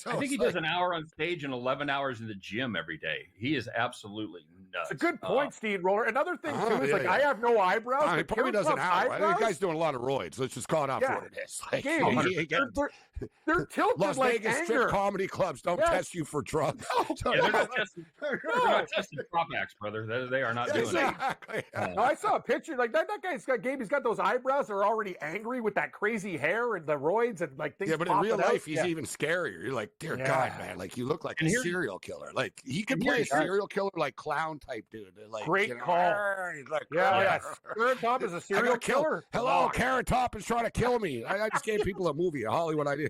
I think he does an hour on stage and 11 hours in the gym every day. He is absolutely nuts. It's a good point, Steamroller. Another thing too is I have no eyebrows. He probably does an hour. I think the guy's doing a lot of roids. Let's just call it out for what it is. Like, they're tilted Las like Vegas anger. strip comedy clubs don't test you for drugs. They're not testing prop acts, brother. They are not doing it. No, I saw a picture. Like that guy's got Gabe. He's got those eyebrows that are already angry with that crazy hair and the roids and like things. Yeah, but in real life, he's even scarier. You're like, dear God, man, like you look like a serial killer. Like he could play a serial killer, like clown type dude. Like great call. Like, Carrot Top is a serial killer. Hello, Carrot Top is trying to kill me. I just gave people a movie, a Hollywood idea.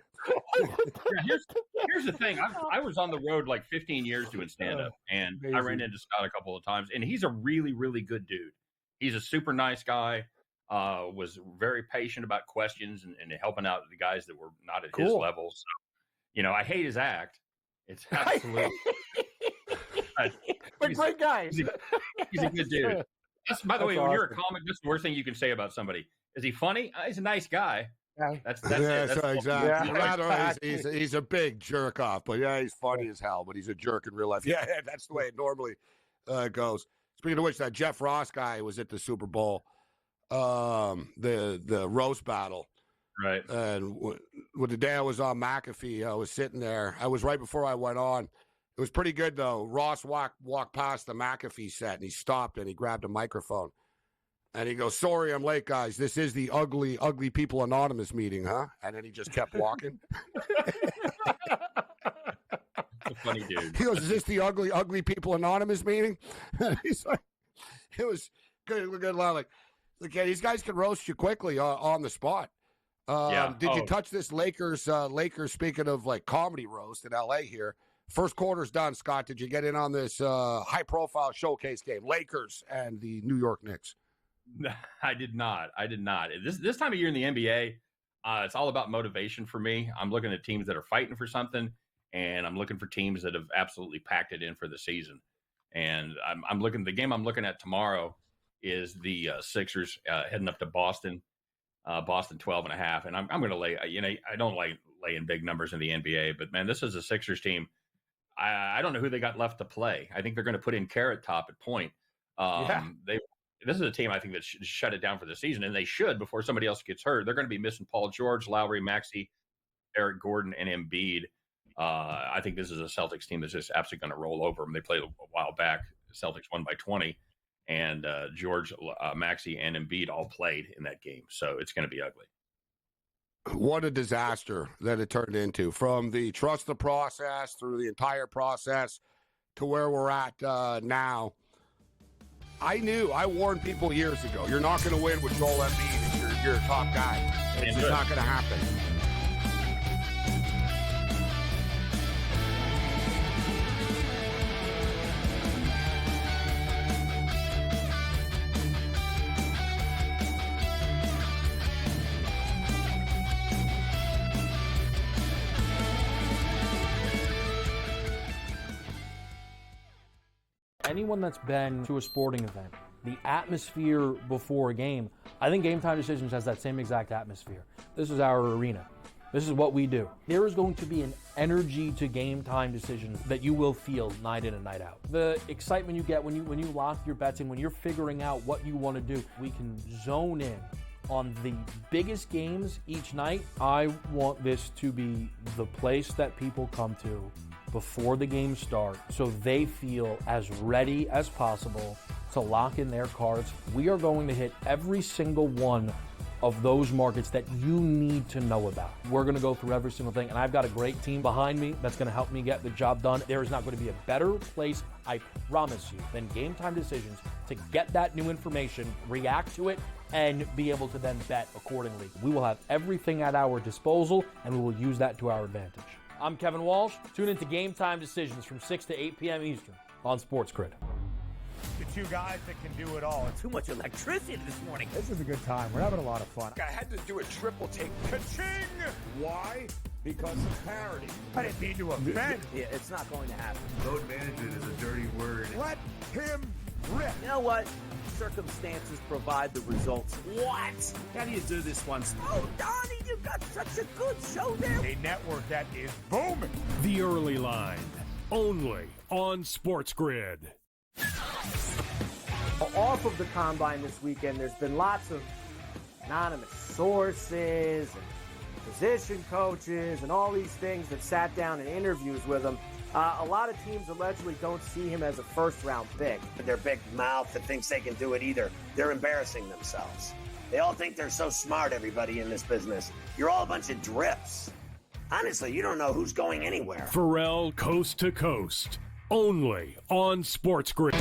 Here's the thing. I was on the road like 15 years doing stand-up, and I ran into Scott a couple of times, and he's a really, really good dude. He's a super nice guy, was very patient about questions and helping out the guys that were not at his level. So, I hate his act. It's absolutely... but great guy. He's a good dude. By the way, when you're a comic, that's the worst thing you can say about somebody. Is he funny? He's a nice guy. That's exactly. Yeah. He's a big jerk off, but he's funny as hell. But he's a jerk in real life. Yeah, that's the way it normally goes. Speaking of which, that Jeff Ross guy was at the Super Bowl, the roast battle, right? And the day I was on McAfee, I was sitting there. I was right before I went on, It was pretty good, though. Ross walked past the McAfee set, and he stopped, and he grabbed a microphone. And he goes, "Sorry, I'm late, guys. This is the ugly people anonymous meeting, huh?" And then he just kept walking. It's a funny dude. He goes, "Is this the ugly people anonymous meeting?" And he's like, it was good line. Like, yeah, these guys can roast you quickly on the spot. Did you touch this Lakers, speaking of like comedy roast in LA here? First quarter's done, Scott. Did you get in on this high-profile showcase game, Lakers and the New York Knicks? I did not. This time of year in the NBA, it's all about motivation for me. I'm looking at teams that are fighting for something, and I'm looking for teams that have absolutely packed it in for the season. And I'm looking. The game I'm looking at tomorrow is the Sixers heading up to Boston. Boston 12.5, and I'm going to lay. I don't like laying big numbers in the NBA, but man, this is a Sixers team. I don't know who they got left to play. I think they're going to put in Carrot Top at point. This is a team I think that should shut it down for the season, and they should before somebody else gets hurt. They're going to be missing Paul George, Lowry, Maxey, Eric Gordon, and Embiid. I think this is a Celtics team that's just absolutely going to roll over them. They played a while back. The Celtics won by 20, and George, Maxey, and Embiid all played in that game. So it's going to be ugly. What a disaster that it turned into, from the trust the process through the entire process to where we're at now. I warned people years ago, you're not going to win with Joel Embiid if you're a top guy. It's just not going to happen. Anyone that's been to a sporting event, the atmosphere before a game, I think Game Time Decisions has that same exact atmosphere. This is our arena. This is what we do. There is going to be an energy to Game Time Decisions that you will feel night in and night out. The excitement you get when you lock your bets in, when you're figuring out what you want to do, we can zone in on the biggest games each night. I want this to be the place that people come to before the games start so they feel as ready as possible to lock in their cards. We are going to hit every single one of those markets that you need to know about. We're going to go through every single thing, and I've got a great team behind me that's going to help me get the job done. There is not going to be a better place, I promise you, than Game Time Decisions to get that new information, react to it, and be able to then bet accordingly. We will have everything at our disposal, and we will use that to our advantage. I'm Kevin Walsh. Tune into Game Time Decisions from 6 to 8 p.m. Eastern on SportsGrid. The two guys that can do it all. Too much electricity this morning. This is a good time. We're having a lot of fun. I had to do a triple take. Ka-ching! Why? Because of parity. I didn't mean to offend. Yeah, it's not going to happen. Load management is a dirty word. Let him rip. You know what? Circumstances provide the results. What? How do you do this one? Oh, Donnie, you got such a good show there. A network that is booming. The Early Line, only on SportsGrid. Off of the Combine this weekend, there's been lots of anonymous sources and position coaches and all these things that sat down in interviews with him. A lot of teams allegedly don't see him as a first-round pick. Their big mouth that thinks they can do it either. They're embarrassing themselves. They all think they're so smart, everybody in this business. You're all a bunch of drips. Honestly, you don't know who's going anywhere. Pharrell Coast to Coast, only on SportsGrid.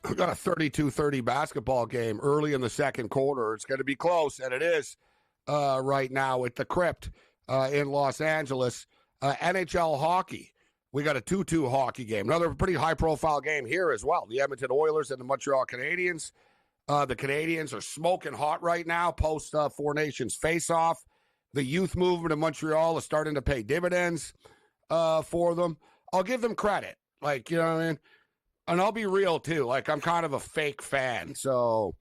We got a 32-30 basketball game early in the second quarter. It's going to be close, and it is right now at the Crypt in Los Angeles. NHL hockey. We got a 2-2 hockey game. Another pretty high-profile game here as well. The Edmonton Oilers and the Montreal Canadiens. The Canadiens are smoking hot right now post Four Nations face-off. The youth movement in Montreal is starting to pay dividends for them. I'll give them credit. Like, you know what I mean? And I'll be real, too. Like, I'm kind of a fake fan. So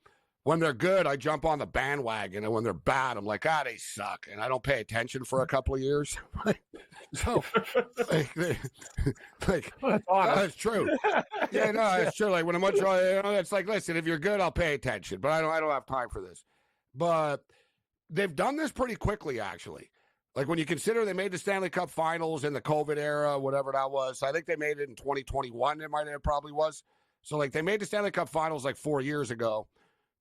When they're good, I jump on the bandwagon, and when they're bad, I'm like, they suck, and I don't pay attention for a couple of years. So, that's true. Yeah, no, it's true. Like when I'm Montreal, it's like, listen, if you're good, I'll pay attention, but I don't have time for this. But they've done this pretty quickly, actually. Like when you consider they made the Stanley Cup Finals in the COVID era, whatever that was. I think they made it in 2021. It probably was. So like they made the Stanley Cup Finals like 4 years ago.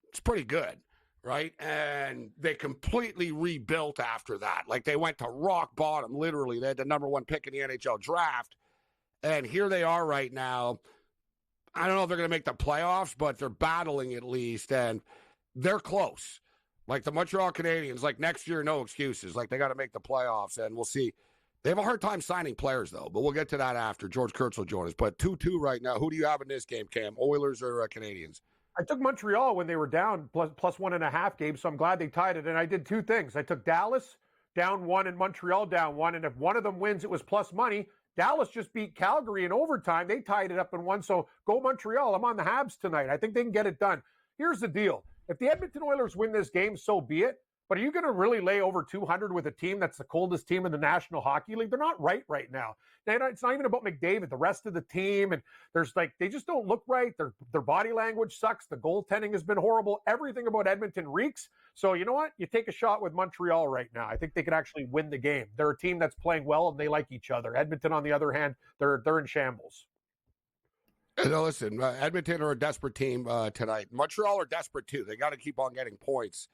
It's pretty good, right? And they completely rebuilt after that. Like they went to rock bottom, literally. They had the number 1 pick in the NHL draft. And here they are right now. I don't know if they're going to make the playoffs, but they're battling at least. And they're close. Like the Montreal Canadiens, like next year, no excuses. Like they got to make the playoffs, and we'll see. They have a hard time signing players, though, but we'll get to that after. George Kurtz will join us. But 2-2 right now. Who do you have in this game, Cam? Oilers or Canadiens? I took Montreal when they were down plus 1.5 games, so I'm glad they tied it. And I did 2 things. I took Dallas down 1 and Montreal down 1. And if one of them wins, it was plus money. Dallas just beat Calgary in overtime. They tied it up in 1. So go Montreal. I'm on the Habs tonight. I think they can get it done. Here's the deal. If the Edmonton Oilers win this game, so be it. But are you going to really lay over 200 with a team that's the coldest team in the National Hockey League? They're not right now. It's not even about McDavid, the rest of the team. And there's they just don't look right. Their body language sucks. The goaltending has been horrible. Everything about Edmonton reeks. So you know what? You take a shot with Montreal right now. I think they could actually win the game. They're a team that's playing well and they like each other. Edmonton, on the other hand, they're in shambles. No, listen, Edmonton are a desperate team tonight. Montreal are desperate too. They got to keep on getting points.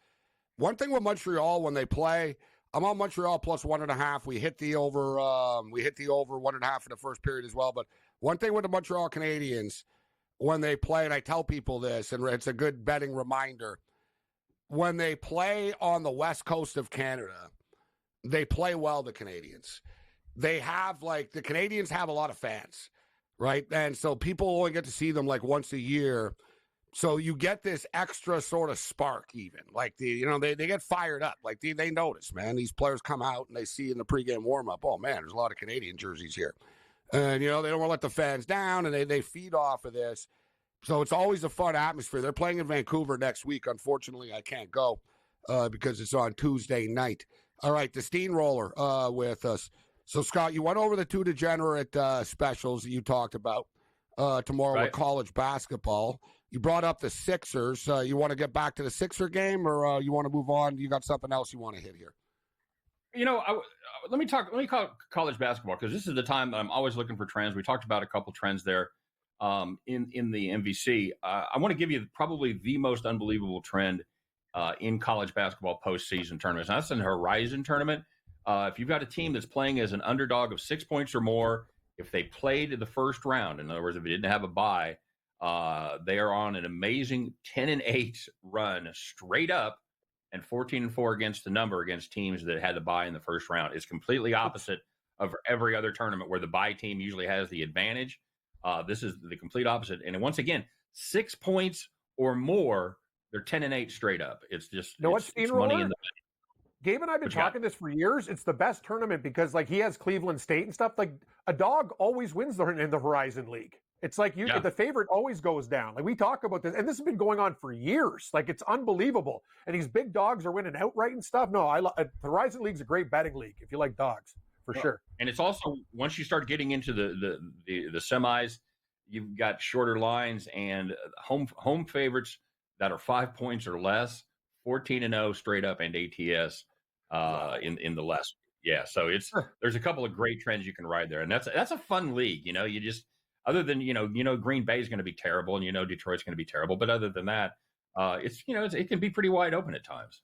One thing with Montreal when they play, I'm on Montreal plus 1.5. We hit the over. We hit the over 1.5 in the first period as well. But one thing with the Montreal Canadiens when they play, and I tell people this, and it's a good betting reminder. When they play on the west coast of Canada, they play well. The Canadiens, they have the Canadiens have a lot of fans. Right. And so people only get to see them like once a year. So you get this extra sort of spark even they get fired up. Like they notice, man, these players come out and they see in the pregame warm up, oh man, there's a lot of Canadian jerseys here. And, they don't want to let the fans down and they feed off of this. So it's always a fun atmosphere. They're playing in Vancouver next week. Unfortunately, I can't go because it's on Tuesday night. All right. The Steamroller with us. So, Scott, you went over the 2 degenerate specials that you talked about tomorrow with college basketball. You brought up the Sixers. You want to get back to the Sixer game, or you want to move on? You got something else you want to hit here? Let me talk college basketball because this is the time that I'm always looking for trends. We talked about a couple trends there in the MVC. I want to give you probably the most unbelievable trend in college basketball postseason tournaments. That's an Horizon tournament. If you've got a team that's playing as an underdog of 6 points or more, if they played in the first round, in other words, if they didn't have a bye, they are on an amazing 10-8 run straight up and 14-4 against the number against teams that had the bye in the first round. It's completely opposite of every other tournament where the bye team usually has the advantage. This is the complete opposite. And once again, 6 points or more, they're 10-8 straight up. It's just it's money in the bank. Gabe and I have been talking this for years. It's the best tournament because he has Cleveland State and stuff. Like a dog always wins in the Horizon League. It's like the favorite always goes down. Like we talk about this, and this has been going on for years. Like it's unbelievable. And these big dogs are winning outright and stuff. No, the Horizon League's a great betting league if you like dogs, for sure. And it's also once you start getting into the semis, you've got shorter lines and home favorites that are 5 points or less, 14-0 straight up and ATS in the last. Yeah, so there's a couple of great trends you can ride there, and that's a fun league. You just other than Green Bay is going to be terrible, and Detroit's going to be terrible, but other than that, it can be pretty wide open at times.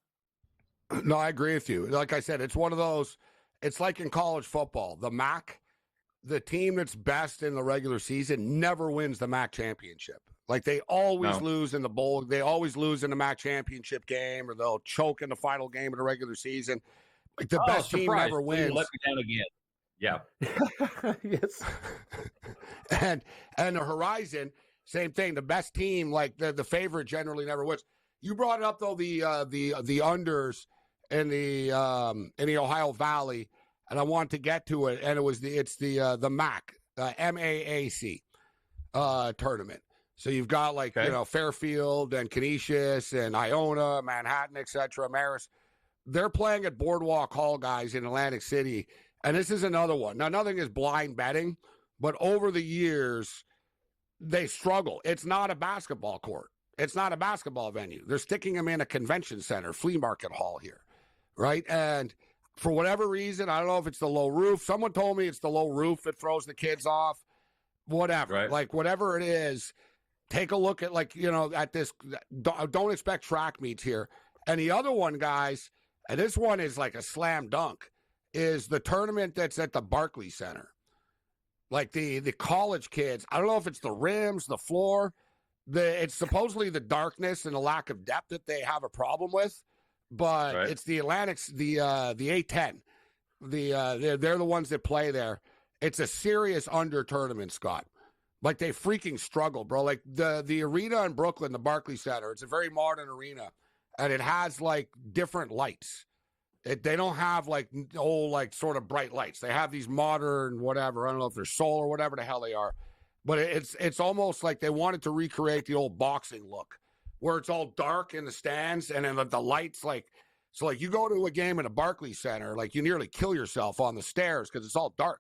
No, I agree with you. Like I said, it's one of those. It's like in college football, the MAC, the team that's best in the regular season never wins the MAC championship. Like they always lose in the bowl. They always lose in the MAC championship game, or they'll choke in the final game of the regular season. Like the best team never wins. Let me down again. Yeah. Yes. And the Horizon, same thing. The best team, like the favorite, generally never wins. You brought it up though, the unders in the Ohio Valley, and I wanted to get to it. And it's the MAC, MAAC tournament. So you've got like, Okay. you know, Fairfield and Canisius and Iona, Manhattan, etc., Marist. They're playing at Boardwalk Hall, guys, in Atlantic City. And this is another one. Now, nothing is blind betting, but over the years, they struggle. It's not a basketball court. It's not a basketball venue. They're sticking them in a convention center, flea market hall here, right? And for whatever reason, I don't know if it's the low roof. Someone told me it's the low roof that throws the kids off. Whatever. Right. Like, whatever it is, take a look at, like, you know, at this. Don't expect track meets here. And the other one, guys, and this one is like a slam dunk, is the tournament that's at the Barclays Center. Like the college kids, I don't know if it's the rims, the floor, it's supposedly the darkness and the lack of depth that they have a problem with, but Right. it's the Atlantics, the A10. They're the ones that play there. It's a serious under tournament, Scott. Like, they freaking struggle, bro. Like the arena in Brooklyn, the Barclays Center, it's a very modern arena, and it has like different lights. They don't have like old, like sort of bright lights. They have these modern whatever. I don't know if they're solar or whatever the hell they are, but it's almost like they wanted to recreate the old boxing look, where it's all dark in the stands and then the lights like. So like you go to a game in a Barclays Center, like you nearly kill yourself on the stairs because it's all dark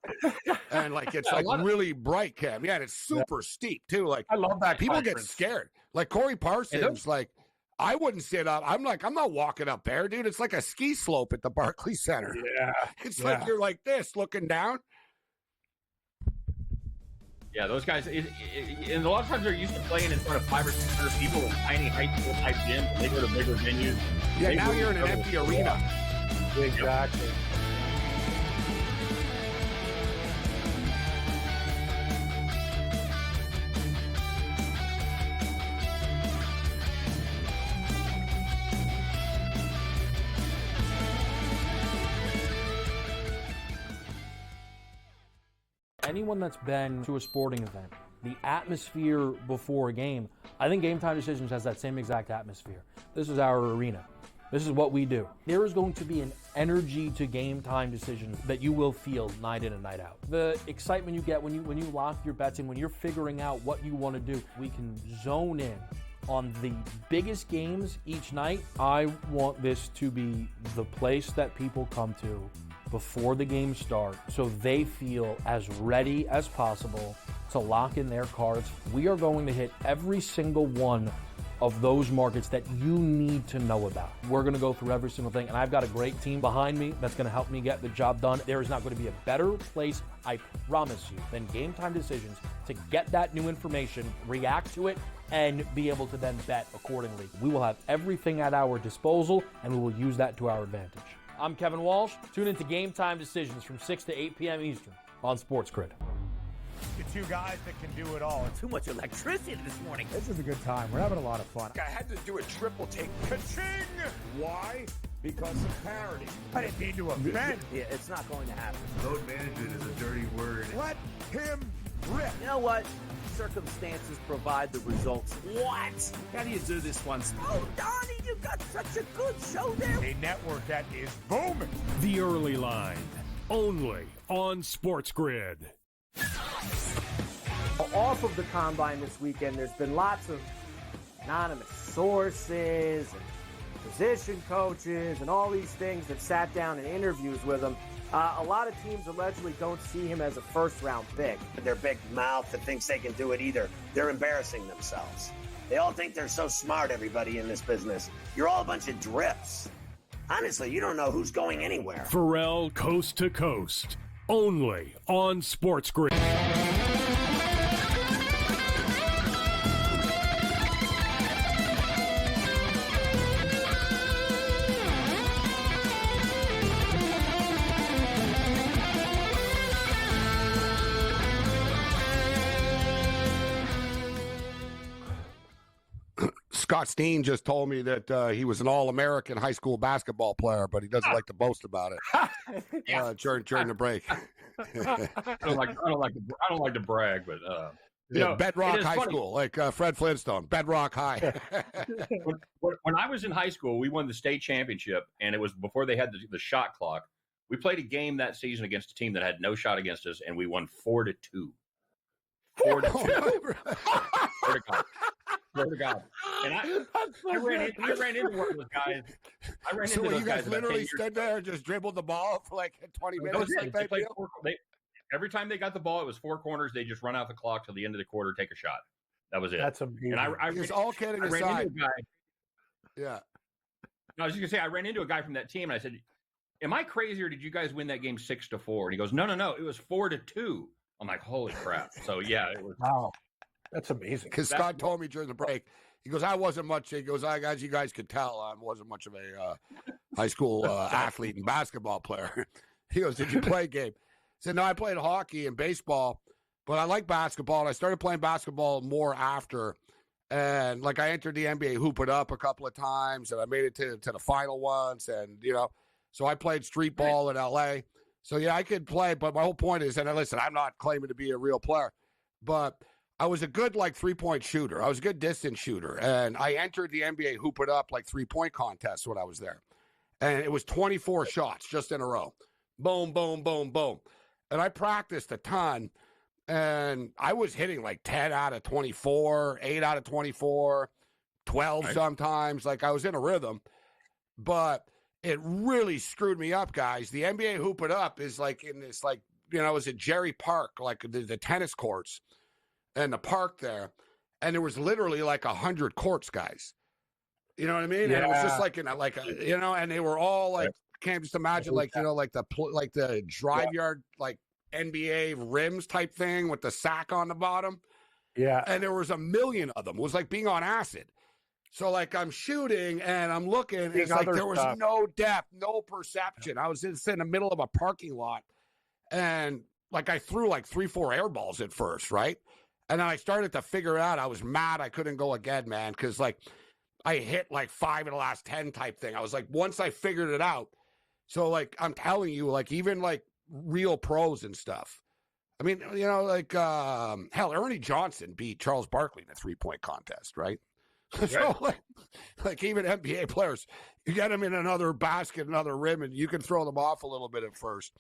and like it's like really bright, Cam. Yeah, and it's super steep too. Like I love that. People conference. get scared. Like Corey Parsons, like. I wouldn't sit up. I'm not walking up there, dude. It's like a ski slope at the Barclays Center. Yeah. It's like you're like this looking down. Yeah, those guys, and a lot of times they're used to playing in front of 500 or 600 people in tiny high school type gyms, and they go to bigger venues. Yeah, They now really you're in an struggle empty with arena. Exactly. Anyone that's been to a sporting event, the atmosphere before a game, I think Game Time Decisions has that same exact atmosphere. This is our arena. This is what we do. There is going to be an energy to Game Time Decisions that you will feel night in and night out. The excitement you get when you lock your bets in, when you're figuring out what you want to do, we can zone in on the biggest games each night. I want this to be the place that people come to before the games start so they feel as ready as possible to lock in their cards. We are going to hit every single one of those markets that you need to know about. We're going to go through every single thing, and I've got a great team behind me that's going to help me get the job done. There is not going to be a better place, I promise you, than Game Time Decisions to get that new information, react to it, and be able to then bet accordingly. We will have everything at our disposal, and we will use that to our advantage. I'm Kevin Walsh. Tune into Game Time Decisions from 6 to 8 p.m. Eastern on SportsGrid. The two guys that can do it all. Too much electricity this morning. This is a good time. We're having a lot of fun. I had to do a triple take. Ka-ching! Why? Because of parity. I didn't mean to offend. Yeah, it's not going to happen. Load management is a dirty word. Let him rip. You know what? Circumstances provide the results. What? How do you do this one? Oh, Donnie, you got such a good show there. A network that is booming. The Early Line, only on SportsGrid. Off of the combine this weekend, there's been lots of anonymous sources and position coaches and all these things that sat down in interviews with him. A lot of teams allegedly don't see him as a first-round pick. Their big mouth that thinks they can do it either. They're embarrassing themselves. They all think they're so smart, everybody in this business. You're all a bunch of drips. Honestly, you don't know who's going anywhere. Pharrell Coast to Coast, only on SportsGrid. Scott Steen just told me that he was an All-American high school basketball player, but he doesn't like to boast about it during the break. I don't like to brag, but Bedrock it is High funny. School, like Fred Flintstone, Bedrock High. when I was in high school, we won the state championship, and it was before they had the shot clock. We played a game that season against a team that had no shot against us, and we won 4-2. 4 to 2. Swear to God. And I ran into one of those guys. So you guys literally stood there and just dribbled the ball for like 20 minutes? Every time they got the ball, it was 4 corners. They just run out the clock till the end of the quarter, take a shot. That was it. That's amazing. And I Just all kidding ran aside. into a guy. Yeah. No, I was just gonna say I ran into a guy from that team, and I said, "Am I crazy, or did you guys win that game 6-4?" And he goes, "No, it was 4-2." I'm like, "Holy crap!" So yeah, it was. Wow, that's amazing. Because Scott told me during the break, he goes, "I wasn't much." He goes, "As you guys could tell, I wasn't much of a high school athlete and basketball player." He goes, "Did you play game?" I said, "No, I played hockey and baseball, but I like basketball. And I started playing basketball more after." And like I entered the NBA Hoop It Up a couple of times, and I made it to the final once, and so I played street ball in LA. So yeah, I could play, but my whole point is, and listen, I'm not claiming to be a real player, but I was a good 3-point shooter. I was a good distance shooter, and I entered the NBA Hoop It Up 3-point contest when I was there, and it was 24 shots just in a row, boom, boom, boom, boom, and I practiced a ton. And I was hitting 10 out of 24, 8 out of 24, 12 sometimes. I was in a rhythm. But it really screwed me up, guys. The NBA Hoop It Up is in this, it was at Jerry Park, the tennis courts and the park there. And there was literally 100 courts, guys. You know what I mean? Yeah. And it was just and they were all can't just imagine the drive yard, NBA rims type thing with the sack on the bottom. Yeah. And there was a million of them. It was like being on acid. So I'm shooting and I'm looking. And it's there was no depth, no perception. I was just in the middle of a parking lot. And I threw 3-4 air balls at first, right? And then I started to figure it out. I was mad I couldn't go again, man, because I hit 5 in the last 10 type thing. I was once I figured it out. So I'm telling you, even real pros and stuff. I mean, hell, Ernie Johnson beat Charles Barkley in a 3-point contest, right? So, even NBA players, you get them in another basket, another rim, and you can throw them off a little bit at first.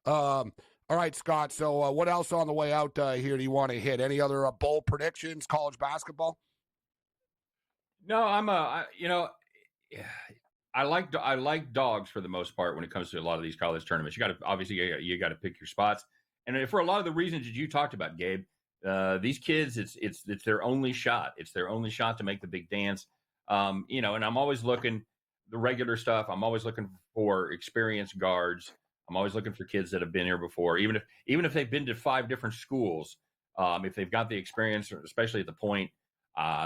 All right, Scott. So, what else on the way out here do you want to hit? Any other bold predictions, college basketball? No, I like dogs for the most part when it comes to a lot of these college tournaments. You got to pick your spots, and for a lot of the reasons that you talked about, Gabe, these kids, it's their only shot. It's their only shot to make the big dance. And I'm always looking the regular stuff. I'm always looking for experienced guards. I'm always looking for kids that have been here before, even if they've been to 5 different schools. If they've got the experience, especially at the point,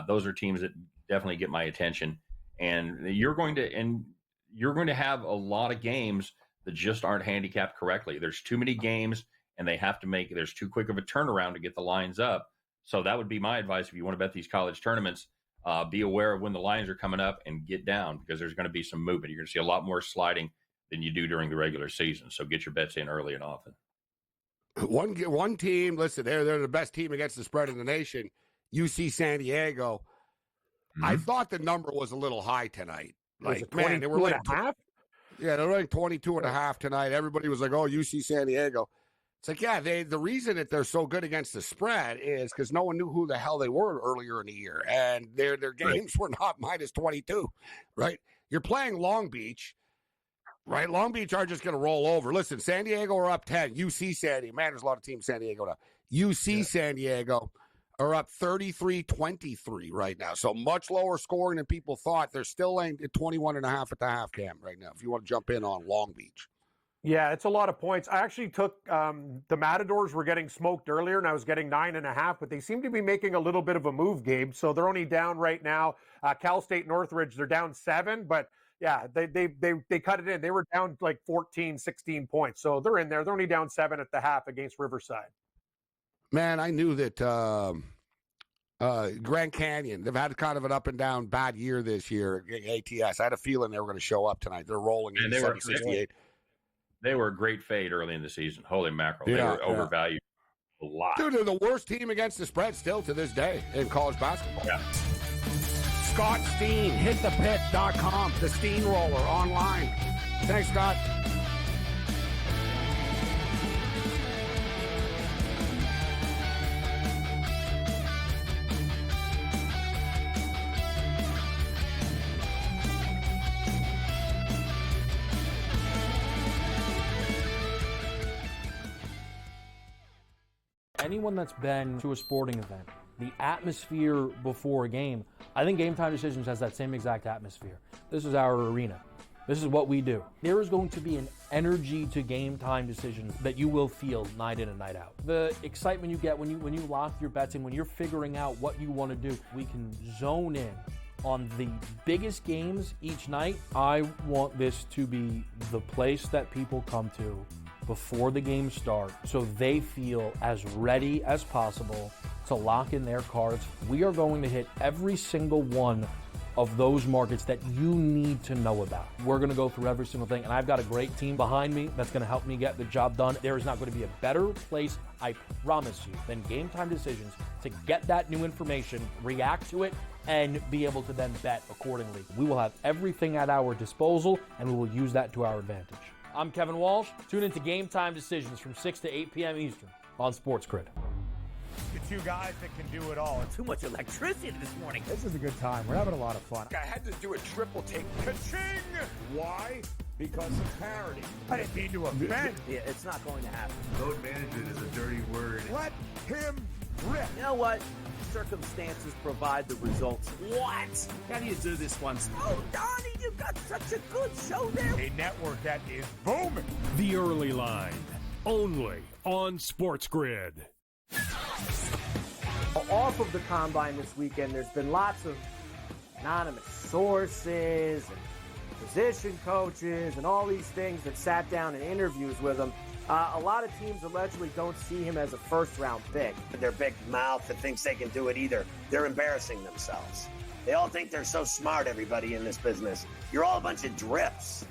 those are teams that definitely get my attention. And you're going to have a lot of games that just aren't handicapped correctly. There's too many games, and there's too quick of a turnaround to get the lines up. So that would be my advice if you want to bet these college tournaments. Be aware of when the lines are coming up and get down, because there's going to be some movement. You're going to see a lot more sliding than you do during the regular season. So get your bets in early and often. One team, listen, they're the best team against the spread in the nation, UC San Diego. I thought the number was a little high tonight. Man, they were half? Yeah, they were 22.5 tonight. Everybody was like, "Oh, UC San Diego." It's the reason that they're so good against the spread is because no one knew who the hell they were earlier in the year, and their games were not minus 22, right? You're playing Long Beach, right? Long Beach are just going to roll over. Listen, San Diego are up 10. UC San Diego, man, there's a lot of teams San Diego now. UC San Diego are up 33-23 right now. So much lower scoring than people thought. They're still laying at 21.5 at the half cam right now, if you want to jump in on Long Beach. Yeah, it's a lot of points. I actually took the Matadors were getting smoked earlier, and I was getting 9.5, but they seem to be making a little bit of a move, Gabe. So they're only down right now. Cal State Northridge, they're down 7, but yeah, they cut it in. They were down 14, 16 points. So they're in there. They're only down 7 at the half against Riverside. Man, I knew that Grand Canyon, they've had kind of an up and down bad year this year, ATS. I had a feeling they were going to show up tonight. They're rolling in 70-68. They were a great fade early in the season. Holy mackerel. They were overvalued a lot. Dude, they're the worst team against the spread still to this day in college basketball. Yeah. Scott Steen, hitthepit.com, the Steamroller online. Thanks, Scott. Anyone that's been to a sporting event, the atmosphere before a game, I think Game Time Decisions has that same exact atmosphere. This is our arena. This is what we do. There is going to be an energy to Game Time Decisions that you will feel night in and night out. The excitement you get when you lock your bets in, when you're figuring out what you want to do, we can zone in on the biggest games each night. I want this to be the place that people come to before the games start so they feel as ready as possible to lock in their cards. We are going to hit every single one of those markets that you need to know about. We're going to go through every single thing, and I've got a great team behind me that's going to help me get the job done. There is not going to be a better place, I promise you, than Game Time Decisions to get that new information, react to it, and be able to then bet accordingly. We will have everything at our disposal, and we will use that to our advantage. I'm Kevin Walsh. Tune into Game Time Decisions from 6 to 8 p.m. Eastern on SportsGrid. The two guys that can do it all. Too much electricity this morning. This is a good time. We're having a lot of fun. I had to do a triple take. Ka-ching! Why? Because of parity. I didn't mean to offend. Yeah, it's not going to happen. Load management is a dirty word. Let him rip. You know what? Circumstances provide the results. What? How do you do this one? Oh, Donnie, you got such a good show there. A network that is booming. The Early Line, only on SportsGrid. Off of the combine this weekend, there's been lots of anonymous sources and position coaches and all these things that sat down in interviews with him. A lot of teams allegedly don't see him as a first-round pick. Their big mouth that thinks they can do it either. They're embarrassing themselves. They all think they're so smart, everybody in this business. You're all a bunch of drips.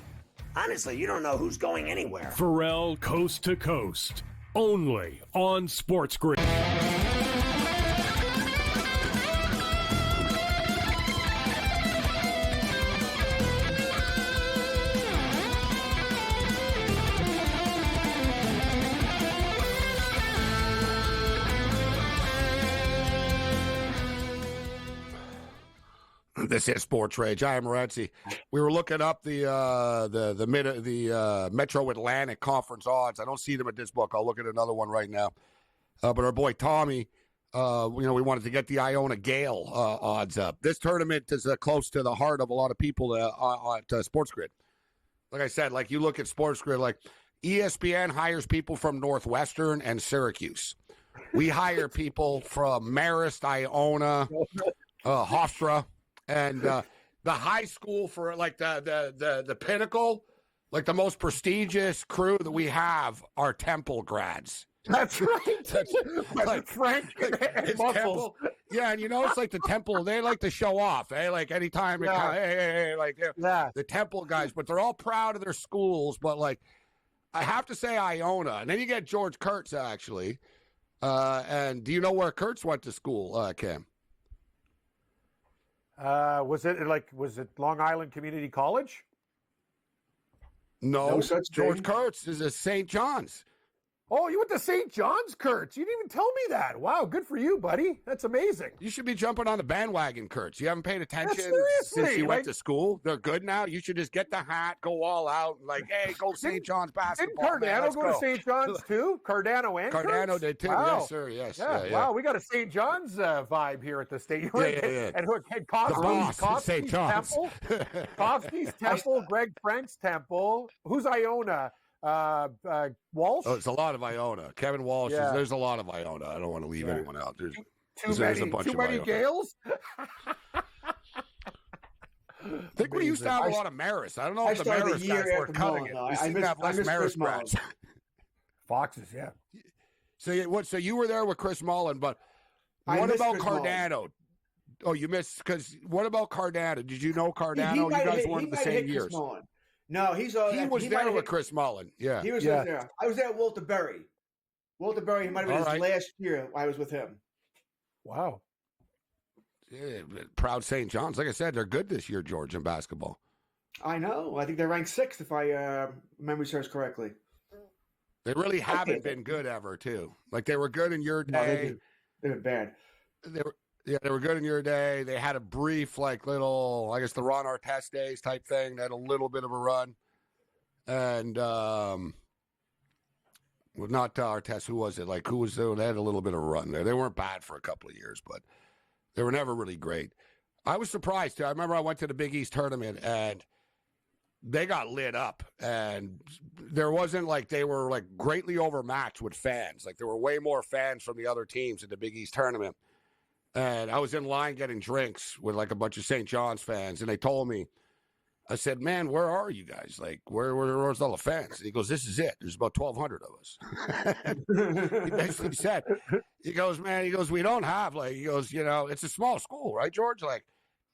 Honestly, you don't know who's going anywhere. Pharrell Coast to Coast, only on SportsGrid. This is SportsRage. I am Morency. We were looking up the Metro Atlantic Conference odds. I don't see them at this book. I'll look at another one right now. But our boy Tommy, we wanted to get the Iona Gale odds up. This tournament is close to the heart of a lot of people at SportsGrid. Like I said, like you look at SportsGrid, like ESPN hires people from Northwestern and Syracuse. We hire people from Marist, Iona, Hofstra. And the high school for like the pinnacle, like the most prestigious crew that we have are Temple grads. That's right. That's like Frank it's Temple. Yeah, and it's like the Temple. They like to show off, like anytime. The Temple guys, but they're all proud of their schools. But like, I have to say Iona, and then you get George Kurtz actually. And do you know where Kurtz went to school, Cam? Was it Long Island Community College? No such George thing. Kurtz is at St. John's. Oh, you went to St. John's, Kurtz. You didn't even tell me that. Wow, good for you, buddy. That's amazing. You should be jumping on the bandwagon, Kurtz. You haven't paid attention seriously, since you went to school. They're good now. You should just get the hat, go all out, like, hey, go St. John's basketball. Didn't Cardano go to St. John's too? Cardano and Cardano Kurtz? did too. Wow. Yes, sir. Yes. Yeah. Wow, we got a St. John's vibe here at the stadium. Yeah. And St. John's. Temple, Kofsky's Temple, Greg Frank's Temple. Who's Iona? Walsh? Oh, it's a lot of Iona. Kevin Walsh. Yeah. There's a lot of Iona. I don't want to leave anyone out. There's Too many Gales? I think we used to have a lot of Maris. I don't know if the Maris guys were cutting it. We seem to have less Maris grads. Foxes, yeah. So you were there with Chris Mullen, but what about Cardano? Oh, you missed because what about Cardano? Did you know Cardano? You guys weren't the same years. No, he was there with Chris Mullen. Yeah, he was there. I was there at Walter Berry. Walter Berry, he might have been his last year. I was with him. Wow. Yeah, proud St. John's. Like I said, they're good this year, George, in basketball. I know. I think they're ranked 6th, if I memory serves correctly. They really haven't been good ever, too. Like they were good in your day. They've been bad. They were good in your day. They had a brief, little, I guess, the Ron Artest days type thing. They had a little bit of a run. And, Well, not Artest. Who was it? Like, who was there? They had a little bit of a run there. They weren't bad for a couple of years, but they were never really great. I was surprised, too. I remember I went to the Big East tournament, and they got lit up. And there wasn't like they were, like, greatly overmatched with fans. Like, there were way more fans from the other teams in the Big East tournament. And I was in line getting drinks with, like, a bunch of St. John's fans, and they told me, I said, man, where are you guys? Like, where's all the fans? And he goes, this is it. There's about 1,200 of us. He basically said, he goes, we don't have, like, he goes, it's a small school, right, George? Like,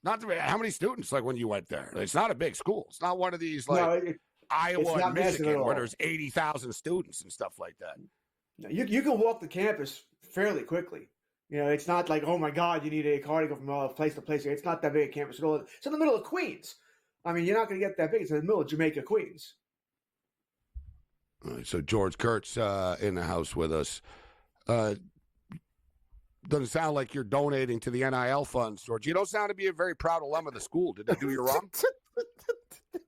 how many students, like, when you went there? It's not a big school. It's not one of these, like, Iowa and Michigan where there's 80,000 students and stuff like that. You can walk the campus fairly quickly. It's not like, oh, my God, you need a car to go from place to place. It's not that big a campus at all. It's in the middle of Queens. I mean, you're not going to get that big. It's in the middle of Jamaica, Queens. All right, so George Kurtz in the house with us. Doesn't sound like you're donating to the NIL funds, George. You don't sound to be a very proud alum of the school. Did they do you wrong?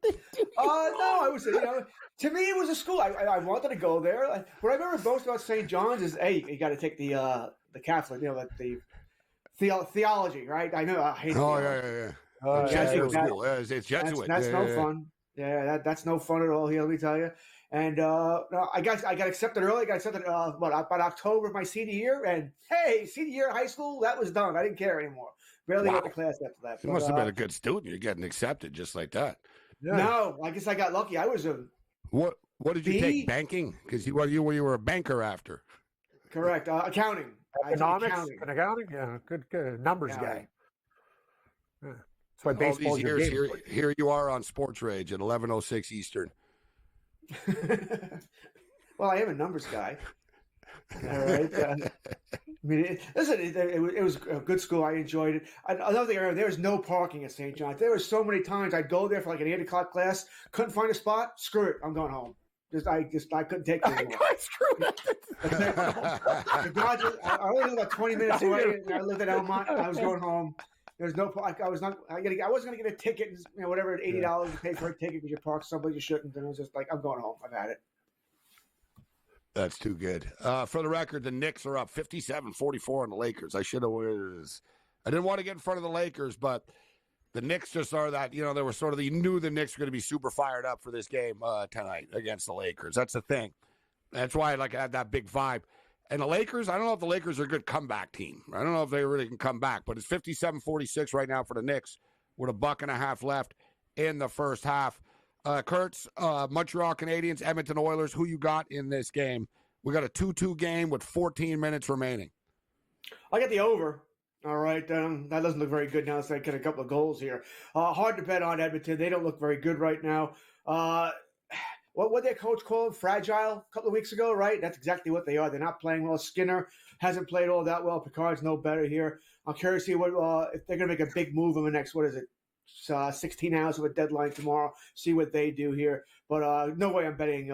No, I was, to me, it was a school. I wanted to go there. What I remember most about St. John's is, hey, you got to take the Catholic, like the theology, right? I know. I hate theology. Yeah. Jesuit school. It's Jesuit. That's no fun. Yeah, that's no fun at all here, let me tell you. And I got accepted early. I got accepted about October of my senior year. And hey, senior year of high school, that was done. I didn't care anymore. Barely went to class after that. You must have been a good student. You're getting accepted just like that. Yeah. No, I guess I got lucky. I was a What did you take? Banking? Because you were a banker after. Correct. Accounting. Economics. Accounting. Yeah, good numbers guy. Yeah. That's why baseball. All these years, here you are on SportsRage at 11:06 Eastern. Well, I am a numbers guy. All right. It was a good school. I enjoyed it. Another thing, there was no parking at St. John's. There were so many times I'd go there for like an 8 o'clock class, couldn't find a spot. Screw it, I'm going home. I couldn't take it anymore. Screw it. I only lived about 20 minutes away. I lived in Elmont. I was going home. There's no. I wasn't going to get a ticket. Whatever, $80 to pay for a ticket because you parked someplace you shouldn't. And I was just like, I'm going home. I've had it. That's too good. For the record, the Knicks are up 57-44 on the Lakers. I didn't want to get in front of the Lakers, but the Knicks just are that. They were you knew the Knicks were going to be super fired up for this game tonight against the Lakers. That's the thing. That's why I had that big vibe. And the Lakers, I don't know if the Lakers are a good comeback team. I don't know if they really can come back, but it's 57-46 right now for the Knicks with $1.50 left in the first half. Kurtz, Montreal Canadiens, Edmonton Oilers, who you got in this game? We got a 2-2 game with 14 minutes remaining. I got the over. All right. That doesn't look very good now. It's like a couple of goals here. Hard to bet on Edmonton. They don't look very good right now. What their coach called fragile a couple of weeks ago, right? That's exactly what they are. They're not playing well. Skinner hasn't played all that well. Picard's no better here. I'm curious to see if they're going to make a big move in the next, 16 hours of a deadline tomorrow. See what they do here. But no way I'm betting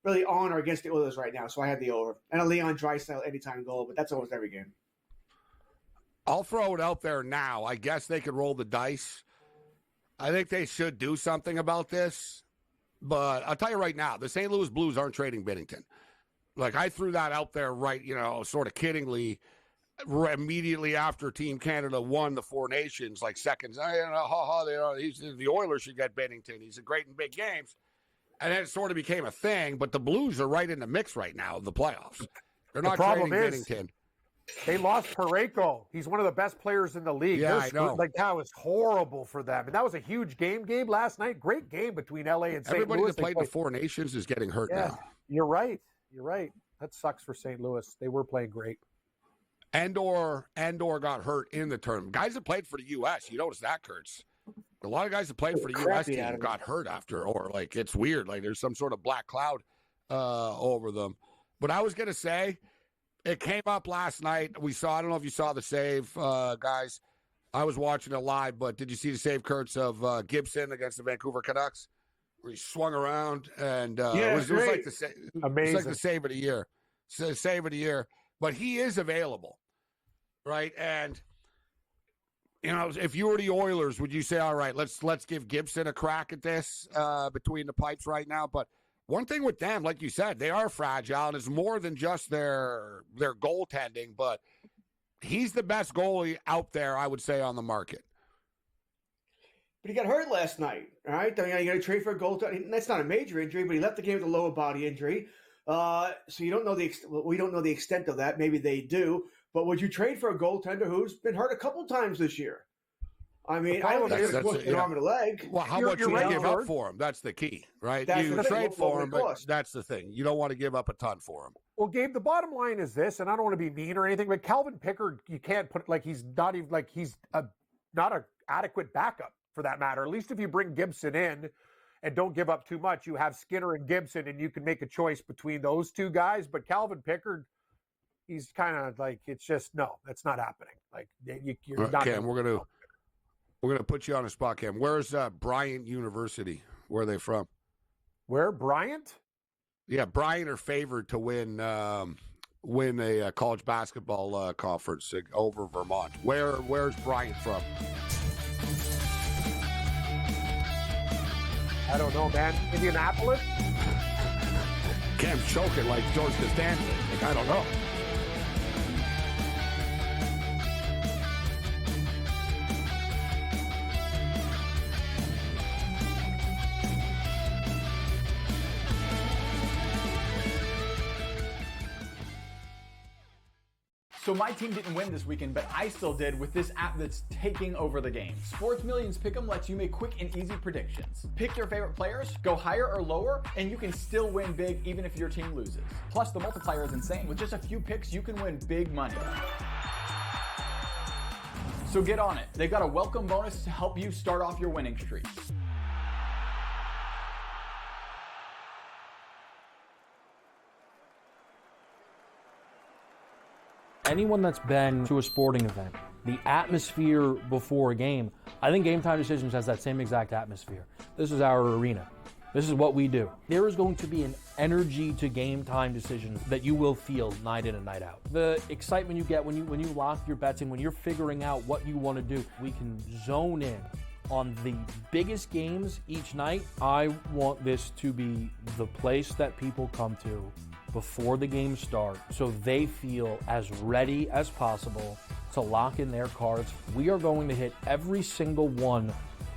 really on or against the Oilers right now. So I had the over. And a Leon Draisaitl anytime goal, but that's almost every game. I'll throw it out there now. I guess they could roll the dice. I think they should do something about this. But I'll tell you right now, the St. Louis Blues aren't trading Binnington. Like, I threw that out there sort of kiddingly, immediately after Team Canada won the Four Nations, like seconds. The Oilers should get Binnington. He's great in big games. And then it sort of became a thing, but the Blues are right in the mix right now of the playoffs. They're not trading Binnington. They lost Parayko. He's one of the best players in the league. Yeah, I know. That was horrible for them. And that was a huge game last night. Great game between LA and St. Louis. Everybody that played the Four Nations is getting hurt now. You're right. That sucks for St. Louis. They were playing great. Andor got hurt in the tournament. Guys that played for the U.S., you notice that, Kurtz. A lot of guys that played for the U.S. team got hurt after, or it's weird. Like there's some sort of black cloud over them. But I was going to say, it came up last night. I don't know if you saw the save, guys. I was watching it live, but did you see the save, Kurtz, of Gibson against the Vancouver Canucks? Where he swung around and it was like the save of the year. Save of the year. But he is available, right? And, if you were the Oilers, would you say, all right, let's give Gibson a crack at this between the pipes right now? But one thing with them, like you said, they are fragile, and it's more than just their goaltending, but he's the best goalie out there, I would say, on the market. But he got hurt last night, all right? You got to trade for a goaltender. That's not a major injury, but he left the game with a lower body injury. So you don't know we don't know the extent of that. Maybe they do. But would you trade for a goaltender who's been hurt a couple times this year? I mean, I don't think it's worth an arm and a leg. Well, how much you give up for him? That's the key, right? You trade for him, but that's the thing. You don't want to give up a ton for him. Well, Gabe, the bottom line is this, and I don't want to be mean or anything, but Calvin Pickard, you can't put he's not even he's not an adequate backup for that matter. At least if you bring Gibson in and don't give up too much, you have Skinner and Gibson, and you can make a choice between those two guys. But Calvin Pickard, he's kind of it's just no, that's not happening. You're not. Cam, we're gonna put you on a spot, Cam. Where's Bryant University? Where are they from? Where Bryant? Yeah, Bryant are favored to win a college basketball conference over Vermont. Where's Bryant from? I don't know, man. Indianapolis? Cam's choking like George Costanza. I don't know. So my team didn't win this weekend, but I still did with this app that's taking over the game. Sports Millions Pick'em lets you make quick and easy predictions. Pick your favorite players, go higher or lower, and you can still win big even if your team loses. Plus, the multiplier is insane. With just a few picks, you can win big money. So get on it. They've got a welcome bonus to help you start off your winning streak. Anyone that's been to a sporting event, the atmosphere before a game, I think Game Time Decisions has that same exact atmosphere. This is our arena. This is what we do. There is going to be an energy to Game Time Decisions that you will feel night in and night out. The excitement you get when you lock your bets in, when you're figuring out what you want to do, we can zone in on the biggest games each night. I want this to be the place that people come to before the games start so they feel as ready as possible to lock in their cards. We are going to hit every single one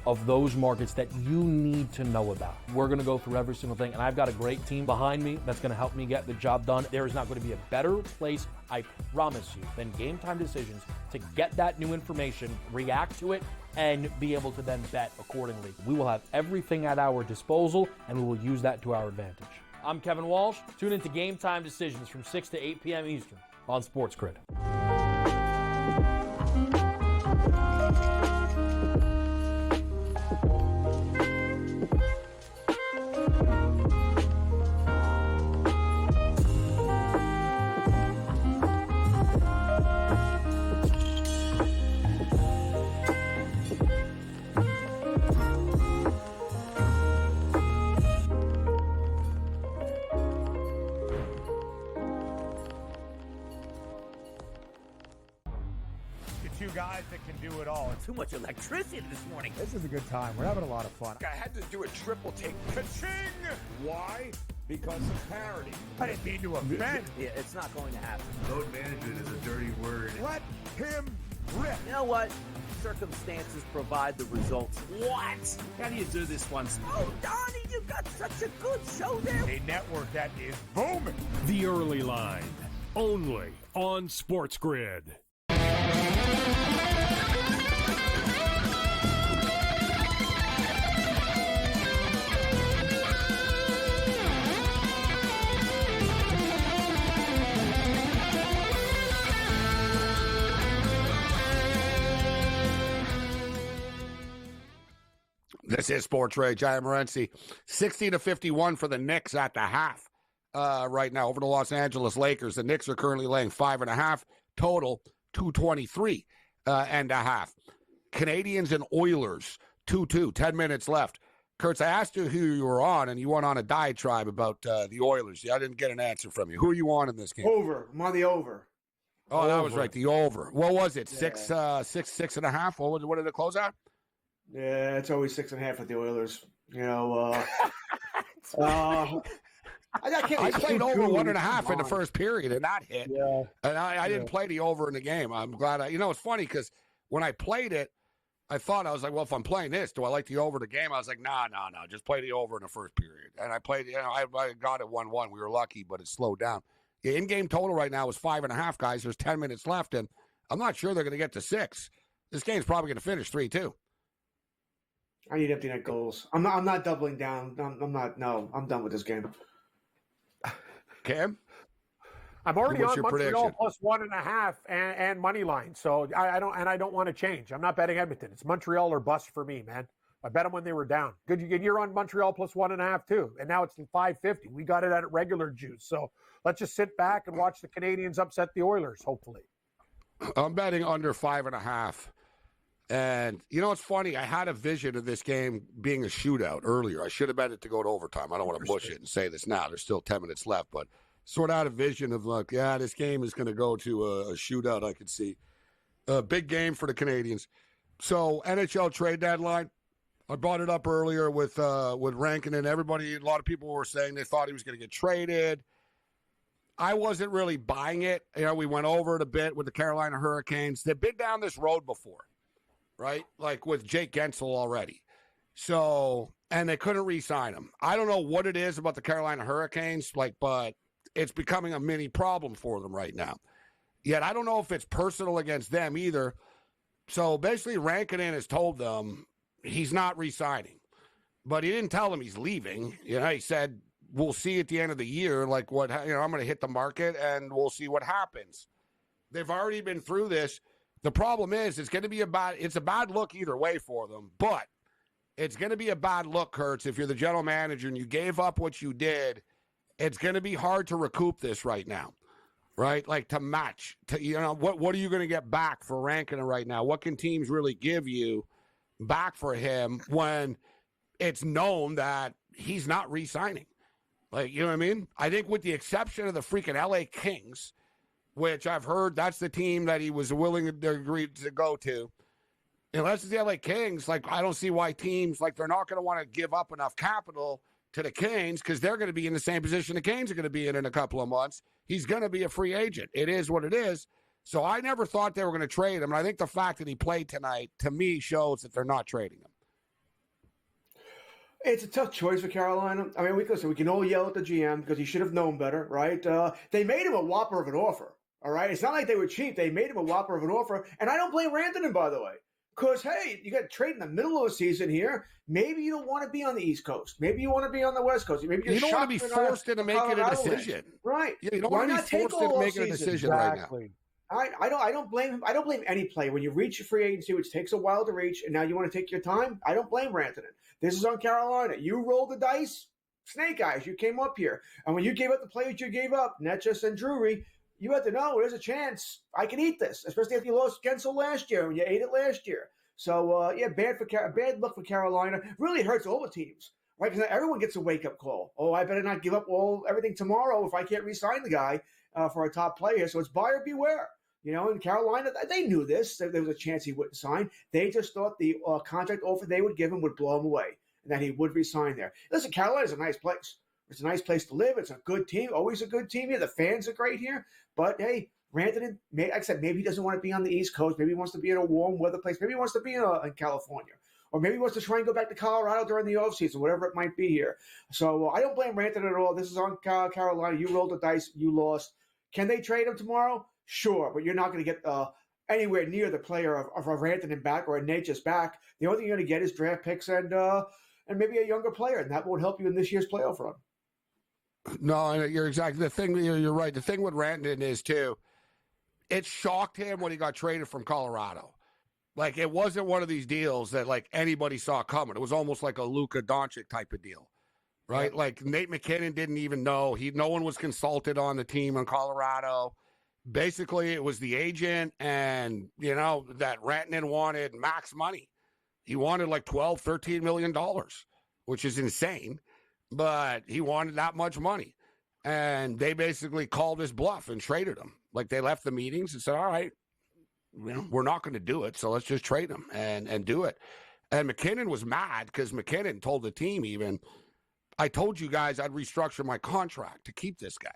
of those markets that you need to know about. We're going to go through every single thing, and I've got a great team behind me that's going to help me get the job done. There is not going to be a better place, I promise you, than Game Time Decisions to get that new information, react to it, and be able to then bet accordingly. We will have everything at our disposal, and we will use that to our advantage. I'm Kevin Walsh. Tune into Game Time Decisions from 6 to 8 p.m. Eastern on SportsGrid. Two guys that can do it all. Too much electricity this morning. This is a good time. We're having a lot of fun. I had to do a triple take. Ka-ching! Why? Because of parity. I didn't mean to offend. Yeah, it's not going to happen. Load management is a dirty word. Let him rip. You know what? Circumstances provide the results. What? How do you do this one? Oh, Donnie, you got such a good show there. A network that is booming. The Early Line, only on SportsGrid. This is SportsRage. I am Morency. 60-51 for the Knicks at the half right now over the Los Angeles Lakers. The Knicks are currently laying 5.5, total 223 and a half. Canadians and Oilers 2-2, 10 minutes left. Kurtz, I asked you who you were on, and you went on a diatribe about the Oilers. I didn't get an answer from you. Who are you on in this game? Over. I'm on the over. Oh, that was right, the over. What was it? Yeah. 6.5? What did it close out? Yeah, it's always 6.5 with the Oilers. You know, I played over 1.5 in the first period, and that hit. Yeah. And I didn't play the over in the game. I'm glad. It's funny because when I played it, I was like, well, if I'm playing this, do I like the over the game? I was like, no, just play the over in the first period. And I played, I got it 1-1. We were lucky, but it slowed down. The in-game total right now is 5.5, guys. There's 10 minutes left, and I'm not sure they're going to get to 6. This game's probably going to finish 3-2. I need empty net goals. I'm not doubling down. I'm done with this game. Cam? I'm already What's on your Montreal prediction? plus 1.5 and money line. So I don't want to change. I'm not betting Edmonton. It's Montreal or bust for me, man. I bet them when they were down. Good, you're on Montreal plus 1.5 too, and now it's $5.50. We got it at regular juice. So let's just sit back and watch the Canadians upset the Oilers. Hopefully, I'm betting under 5.5. And it's funny. I had a vision of this game being a shootout earlier. I should have bet it to go to overtime. I don't want to push it and say this now. There's still 10 minutes left, but sort of had a vision of like, this game is going to go to a shootout. I could see a big game for the Canadians. So NHL trade deadline. I brought it up earlier with Rankin and everybody. A lot of people were saying they thought he was going to get traded. I wasn't really buying it. We went over it a bit with the Carolina Hurricanes. They've been down this road before, right? Like with Jake Gensel already. So, and they couldn't re-sign him. I don't know what it is about the Carolina Hurricanes, but it's becoming a mini problem for them right now. Yet I don't know if it's personal against them either. So basically, Rankin has told them he's not re-signing. But he didn't tell them he's leaving. He said, we'll see at the end of the year, I'm going to hit the market and we'll see what happens. They've already been through this. The problem is it's a bad look either way for them. But it's going to be a bad look, Kurtz, if you're the general manager and you gave up what you did. It's going to be hard to recoup this right now, right? Like to match. What are you going to get back for Rankin right now? What can teams really give you back for him when it's known that he's not re-signing? Like, you know what I mean? I think with the exception of the freaking LA Kings, which I've heard that's the team that he was willing to agree to go to. Unless it's the LA Kings, I don't see why teams, they're not going to want to give up enough capital to the Canes because they're going to be in the same position the Canes are going to be in a couple of months. He's going to be a free agent. It is what it is. So I never thought they were going to trade him. And I think the fact that he played tonight, to me, shows that they're not trading him. It's a tough choice for Carolina. I mean, we can all yell at the GM because he should have known better, right? They made him a whopper of an offer, all right? It's not like they were cheap. They made him a whopper of an offer. And I don't blame Rantanen, by the way. Because, hey, you got to trade in the middle of the season here. Maybe you don't want to be on the East Coast. Maybe you want to be on the West Coast. Maybe you don't want to be forced into making a decision. Right. Yeah, you don't want to be forced into making a decision right now. I don't blame him. I don't blame any player. When you reach a free agency, which takes a while to reach, and now you want to take your time, I don't blame Rantanen. This is on Carolina. You rolled the dice, snake eyes. You came up here. And when you gave up the players you gave up, Netchus and Drury, you had to know there's a chance I can eat this, especially if you lost Gensel last year and you ate it last year. So, bad luck for Carolina. Really hurts all the teams, right? Because everyone gets a wake-up call. Oh, I better not give up everything tomorrow if I can't re-sign the guy for a top player. So it's buyer beware. In Carolina, they knew this. There was a chance he wouldn't sign. They just thought the contract offer they would give him would blow him away and that he would resign there. Listen, Carolina's a nice place. It's a nice place to live. It's a good team, always a good team here. The fans are great here. But, hey, Rantanen, like I said, maybe he doesn't want to be on the East Coast. Maybe he wants to be in a warm weather place. Maybe he wants to be in California. Or maybe he wants to try and go back to Colorado during the offseason, whatever it might be here. So I don't blame Rantanen at all. This is on Carolina. You rolled the dice. You lost. Can they trade him tomorrow? Sure, but you're not going to get anywhere near the player of Rantanen back or a Natchez back. The only thing you're going to get is draft picks and maybe a younger player, and that won't help you in this year's playoff run. No, you're exactly the thing. You're right. The thing with Rantanen is too, it shocked him when he got traded from Colorado. Like it wasn't one of these deals that like anybody saw coming. It was almost like a Luka Doncic type of deal, right? Yeah. Like Nate McKinnon didn't even know. No one was consulted on the team in Colorado. Basically, it was the agent and, that Rantanen wanted max money. He wanted like $12, $13 million, which is insane, but he wanted that much money. And they basically called his bluff and traded him. Like they left the meetings and said, all right, we're not going to do it, so let's just trade him and do it. And McKinnon was mad because McKinnon told the team even, I told you guys I'd restructure my contract to keep this guy.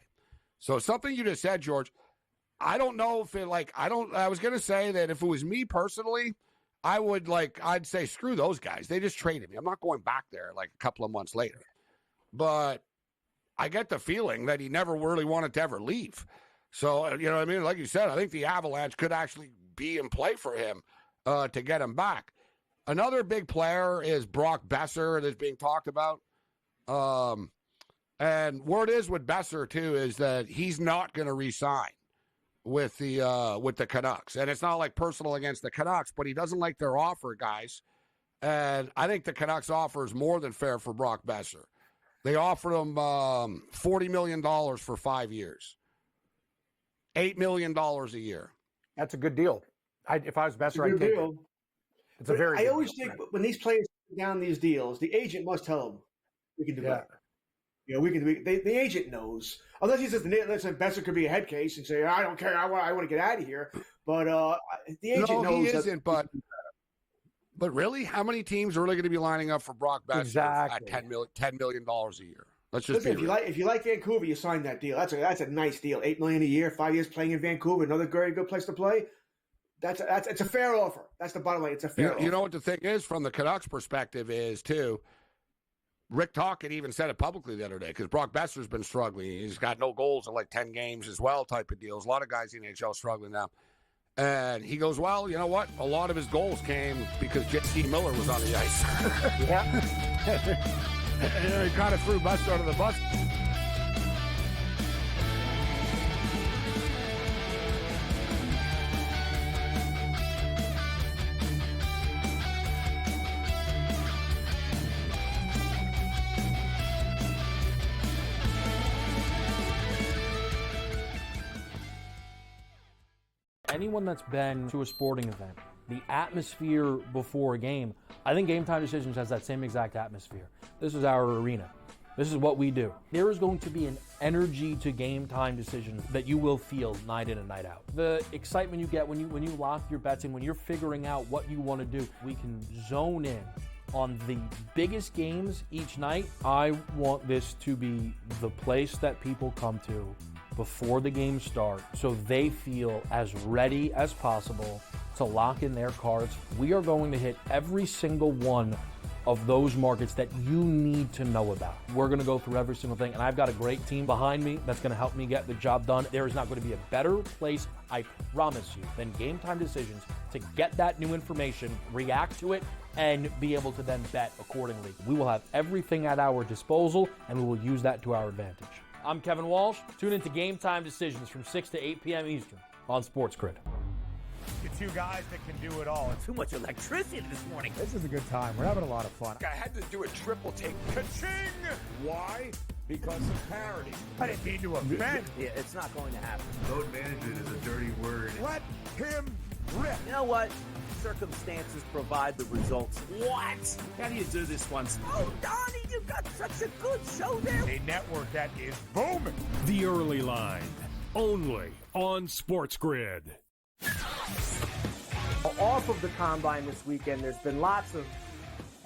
So something you just said, George, I don't know if it I was going to say that if it was me personally, I'd say screw those guys. They just traded me. I'm not going back there like a couple of months later. But I get the feeling that he never really wanted to ever leave. So, you know what I mean? Like you said, I think the Avalanche could actually be in play for him to get him back. Another big player is Brock Besser that's being talked about. And word is with Besser, too, is that he's not going to re-sign with the Canucks. And it's not like personal against the Canucks, but he doesn't like their offer, guys. And I think the Canucks offer is more than fair for Brock Besser. They offered him $40 million for 5 years. $8 million a year. That's a good deal. If I was Besser, I'd take it. It's a very. I always think when these players put down these deals, the agent must tell them we can do better. You know, the agent knows. Unless he says, listen, Besser could be a head case and say, I don't care, I want to get out of here. But the agent knows. He isn't. But really, how many teams are really going to be lining up for Brock Besser at $10 million a year? Let's just listen, if you like Vancouver, you sign that deal. That's a nice deal. $8 million a year, 5 years playing in Vancouver, another very good place to play. It's a fair offer. That's the bottom line. It's a fair offer. You know what the thing is from the Canucks' perspective is too. Rick Tocchet even said it publicly the other day because Brock Besser's been struggling. He's got no goals in like 10 games as well, type of deals. A lot of guys in the NHL struggling now. And he goes, well, you know what? A lot of his goals came because J.C. Miller was on the ice. And he kind of threw Besser under the bus. Anyone that's been to a sporting event, the atmosphere before a game, I think Game Time Decisions has that same exact atmosphere. This is our arena. This is what we do. There is going to be an energy to Game Time Decisions that you will feel night in and night out. The excitement you get when you lock your bets in, when you're figuring out what you want to do, we can zone in on the biggest games each night. I want this to be the place that people come to before the games start so they feel as ready as possible to lock in their cards. We are going to hit every single one of those markets that you need to know about. We're going to go through every single thing, and I've got a great team behind me that's going to help me get the job done. There is not going to be a better place, I promise you, than Game Time Decisions to get that new information, react to it, and be able to then bet accordingly. We will have everything at our disposal, and we will use that to our advantage. I'm Kevin Walsh. Tune into Game Time Decisions from 6 to 8 p.m. Eastern on SportsGrid. The two guys that can do it all. Too much electricity this morning. This is a good time. We're having a lot of fun. I had to do a triple take. Ka-ching! Why? Because of parity. I didn't mean to offend. Yeah, it's not going to happen. Load management is a dirty word. Let him rip. You know what? Circumstances provide the results. What? How do you do this one? Oh, Donnie, you got such a good show there. A network that is booming. The Early Line, only on SportsGrid. Off of the Combine this weekend, there's been lots of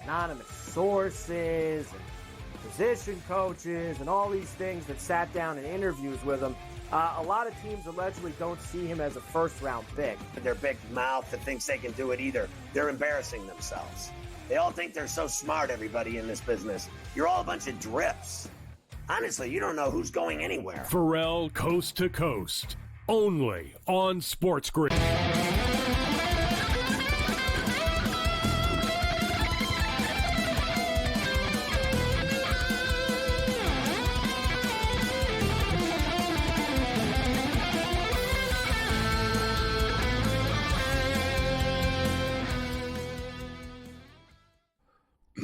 anonymous sources and position coaches and all these things that sat down in interviews with him. A lot of teams allegedly don't see him as a first-round pick. Their big mouth that thinks they can do it either. They're embarrassing themselves. They all think they're so smart, everybody in this business. You're all a bunch of drips. Honestly, you don't know who's going anywhere. Pharrell Coast to Coast, only on SportsGrid.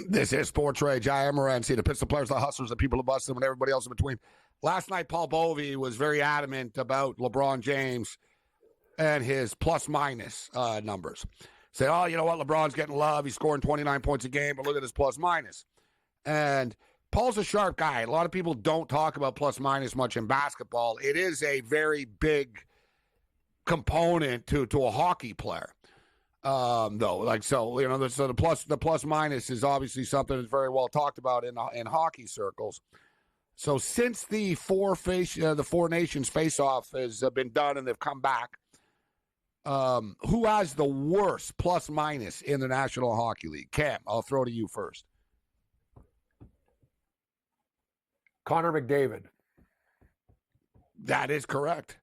This is SportsRage. I am Morency. The Pistol Players, the Hustlers, the people who bust them, and everybody else in between. Last night, Paul Bovey was very adamant about LeBron James and his plus-minus numbers. Say, oh, you know what? LeBron's getting love. He's scoring 29 points a game, but look at his plus-minus. And Paul's a sharp guy. A lot of people don't talk about plus-minus much in basketball. It is a very big component to a hockey player. Though, like, so, you know, so the plus minus is obviously something that's very well talked about in hockey circles. So since the Four Nations face-off has been done and they've come back, who has the worst plus minus in the National Hockey League? Cam, I'll throw to you first. Connor McDavid. That is correct.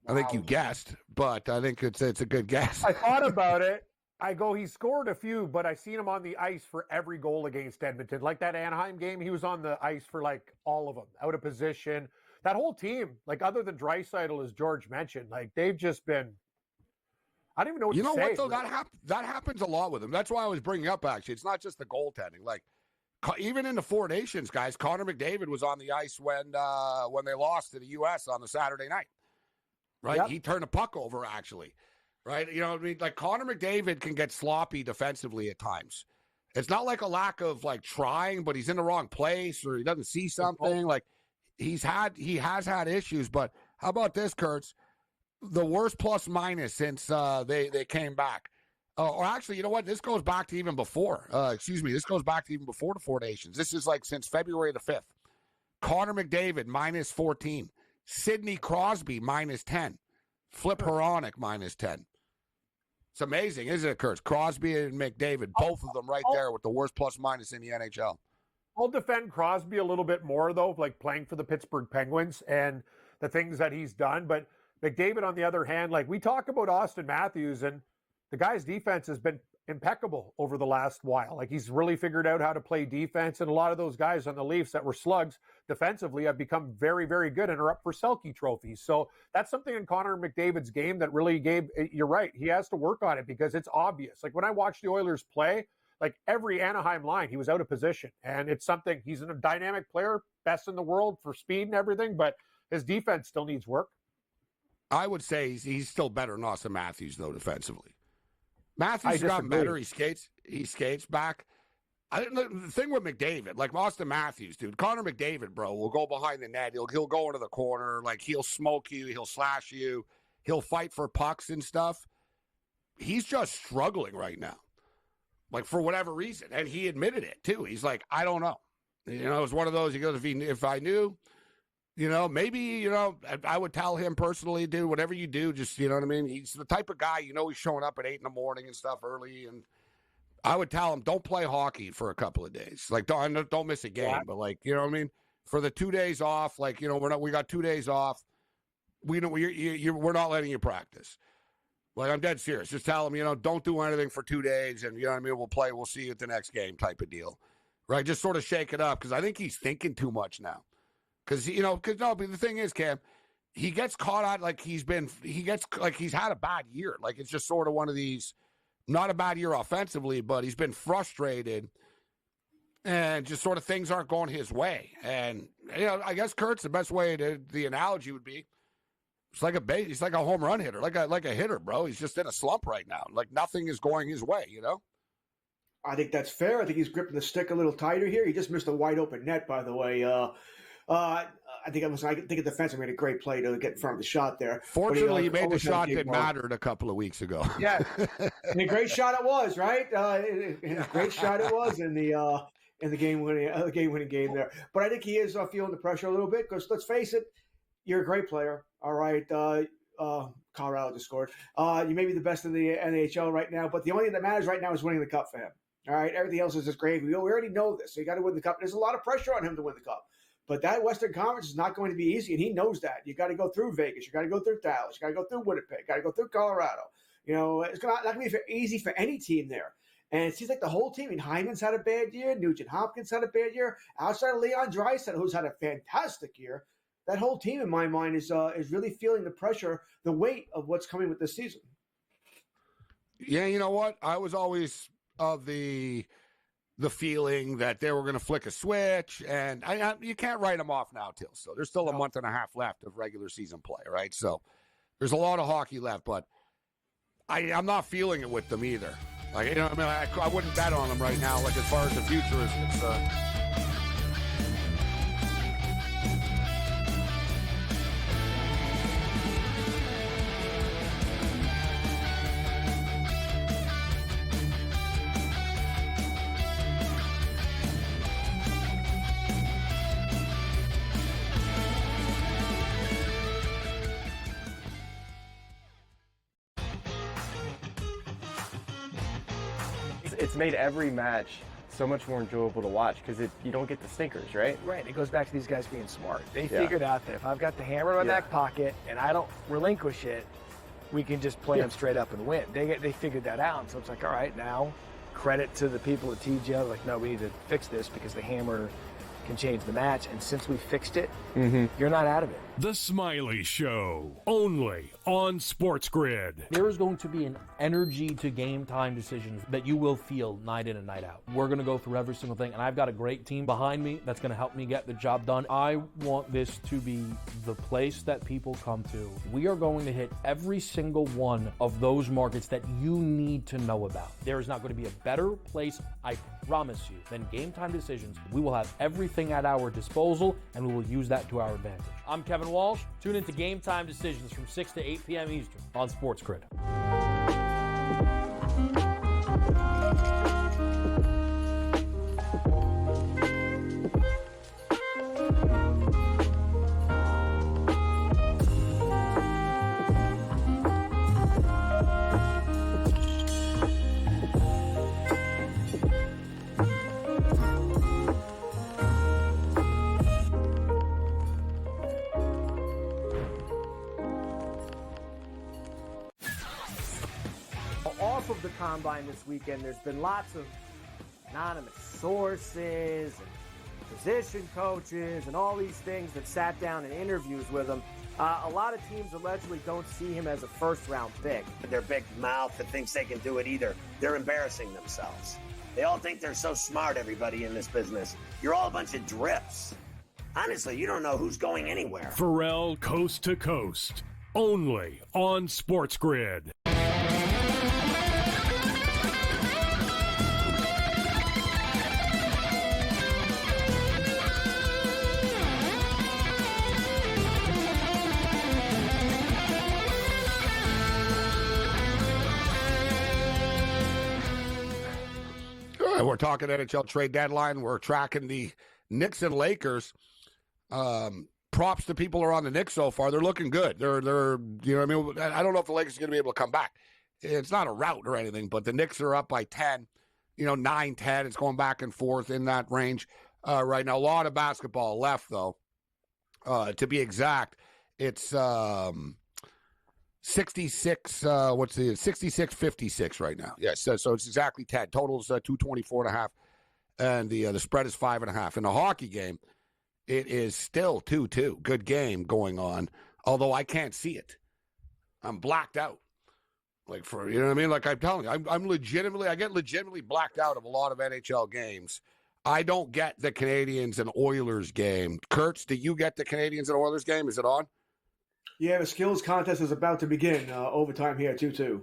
I think you guessed, but I think it's a good guess. I thought about it. I go, he scored a few, but I seen him on the ice for every goal against Edmonton. Like that Anaheim game, he was on the ice for like all of them, out of position. That whole team, like other than Draisaitl, as George mentioned, like they've just been. I don't even know what to say. You know what though? That happens a lot with him. That's why I was bringing up. Actually, it's not just the goaltending. Like even in the Four Nations, guys, Connor McDavid was on the ice when they lost to the U.S. on the Saturday night. Right, yep. He turned a puck over actually. Right, you know what I mean? Like Connor McDavid can get sloppy defensively at times. It's not like a lack of like trying, but he's in the wrong place or he doesn't see something. Like he has had issues. But how about this, Kurtz? The worst plus minus since they came back. Or actually, you know what? This goes back to even before. This goes back to even before the Four Nations. This is like since February the 5th. Connor McDavid minus 14. Sidney Crosby minus 10. Flip Hronek minus 10. It's amazing, isn't it, Kurtz? Crosby and McDavid, both of them right there with the worst plus minus in the NHL. I'll defend Crosby a little bit more, though, like playing for the Pittsburgh Penguins and the things that he's done. But McDavid, on the other hand, like we talk about Austin Matthews, and the guy's defense has been impeccable over the last while. Like he's really figured out how to play defense, and a lot of those guys on the Leafs that were slugs defensively have become very, very good and are up for Selke trophies. So that's something in Connor McDavid's game that really you're right, he has to work on it because it's obvious. Like when I watched the Oilers play, like every Anaheim line, he was out of position, and it's something, he's a dynamic player, best in the world for speed and everything, but his defense still needs work. I would say he's still better than Austin Matthews, though, defensively. Matthews gotten better. He skates back. The thing with McDavid, like Austin Matthews, dude, Connor McDavid, bro, will go behind the net. He'll go into the corner. Like, he'll smoke you. He'll slash you. He'll fight for pucks and stuff. He's just struggling right now, like, for whatever reason. And he admitted it, too. He's like, I don't know. You know, it's one of those, he goes, if I knew, you know, maybe, you know, I would tell him personally, dude, whatever you do, just, you know what I mean? He's the type of guy, you know, he's showing up at 8 in the and stuff early. And I would tell him, don't play hockey for a couple of days. Like, don't miss a game. Yeah. But, like, you know what I mean? For the 2 days off, like, you know, we got 2 days off. We're not letting you practice. Like, I'm dead serious. Just tell him, you know, don't do anything for 2 days. And, you know what I mean? We'll see you at the next game type of deal. Right? Just sort of shake it up. Because I think he's thinking too much now. But the thing is, Cam, he gets caught out like he's had a bad year. Like, it's just sort of one of these, not a bad year offensively, but he's been frustrated and just sort of things aren't going his way. And, you know, I guess Kurt's the best way the analogy would be, he's like a home run hitter, like a hitter, bro. He's just in a slump right now. Like nothing is going his way, you know? I think that's fair. I think he's gripping the stick a little tighter here. He just missed a wide open net, by the way. I think a defenseman made a great play to get in front of the shot there. Fortunately, he made the shot that mattered a couple of weeks ago. Yeah, and a great shot it was, right? A great shot it was in the game-winning game there. But I think he is feeling the pressure a little bit because let's face it, you're a great player, all right. Colorado just scored. You may be the best in the NHL right now, but the only thing that matters right now is winning the cup for him. All right, everything else is just gravy. We already know this. So you got to win the cup. There's a lot of pressure on him to win the cup. But that Western Conference is not going to be easy, and he knows that. You got to go through Vegas. You got to go through Dallas. You got to go through Winnipeg. Got to go through Colorado. You know, it's not going to be easy for any team there. And it seems like the whole team. I mean, Hyman's had a bad year. Nugent Hopkins had a bad year. Outside of Leon Draisaitl, who's had a fantastic year, that whole team, in my mind, is really feeling the pressure, the weight of what's coming with this season. Yeah, you know what? I was always of the feeling that they were going to flick a switch, and you can't write them off now, Till. So there's still a month and a half left of regular season play, right? So there's a lot of hockey left, but I'm not feeling it with them either. Like, you know, I mean, I wouldn't bet on them right now. Like, as far as the future is concerned. it's made every match so much more enjoyable to watch because you don't get the stinkers, right? Right. It goes back to these guys being smart. They Yeah. figured out that if I've got the hammer in my back pocket and I don't relinquish it, we can just play them straight up and win. They figured that out. So it's like, all right, now credit to the people at TGL. Like, no, we need to fix this because the hammer can change the match. And since we fixed it, you're not out of it. The Smiley Show, only on SportsGrid. There is going to be an energy to game time decisions that you will feel night in and night out. We're going to go through every single thing, and I've got a great team behind me that's going to help me get the job done. I want this to be the place that people come to. We are going to hit every single one of those markets that you need to know about. There is not going to be a better place, I promise you, than Game Time Decisions. We will have everything at our disposal, and we will use that to our advantage. I'm Kevin Walsh. Tune into Game Time Decisions from 6 to 8 p.m. Eastern on SportsGrid. Off of the combine this weekend, there's been lots of anonymous sources and position coaches and all these things that sat down in interviews with him. A lot of teams allegedly don't see him as a first-round pick. Their big mouth that thinks they can do it either. They're embarrassing themselves. They all think they're so smart, everybody in this business. You're all a bunch of drips. Honestly, you don't know who's going anywhere. Pharrell Coast to Coast, only on SportsGrid. We're talking NHL trade deadline. We're tracking the Knicks and Lakers. Props to people who are on the Knicks so far. They're looking good. They're you know what I mean? I don't know if the Lakers are going to be able to come back. It's not a rout or anything, but the Knicks are up by 10, 9-10. It's going back and forth in that range right now. A lot of basketball left, though. To be exact, it's 66, 66-56 right now. Yes, so it's exactly 10. Total's 224.5, and the spread is 5.5. In the hockey game, it is still 2-2. Good game going on, although I can't see it. I'm blacked out. Like, for, you know what I mean? Like I'm telling you, I get legitimately blacked out of a lot of NHL games. I don't get the Canadians and Oilers game. Kurtz, do you get the Canadians and Oilers game? Is it on? Yeah, the skills contest is about to begin. Overtime here, 2-2.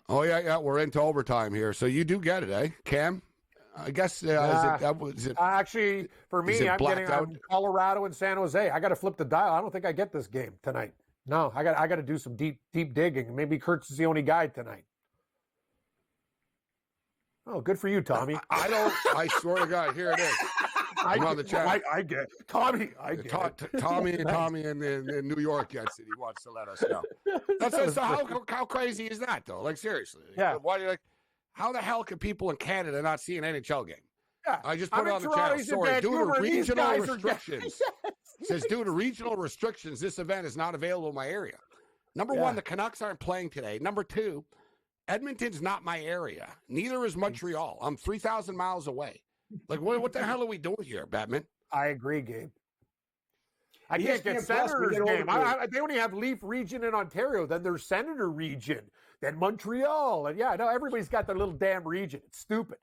Oh, yeah, we're into overtime here. So you do get it, eh, Cam? I guess, actually, for me, I'm getting Colorado and San Jose. I got to flip the dial. I don't think I get this game tonight. No, I got to do some deep digging. Maybe Kurtz is the only guy tonight. Oh, good for you, Tommy. I swear to God, here it is. I'm on the chat. I get it. Tommy, I get it. Tommy in New York gets it. He wants to let us know. How crazy is that, though? Like, seriously. Yeah. How the hell can people in Canada not see an NHL game? Yeah. I just put it on the channel. Sorry, due to regional restrictions. Says due to regional restrictions, this event is not available in my area. Number one, the Canucks aren't playing today. Number two, Edmonton's not my area. Neither is Montreal. I'm 3,000 miles away. Like, what the hell are we doing here, Batman? I agree, Gabe. I can't get Senators game. They only have Leaf region in Ontario. Then there's Senator region. Then Montreal. And everybody's got their little damn region. It's stupid.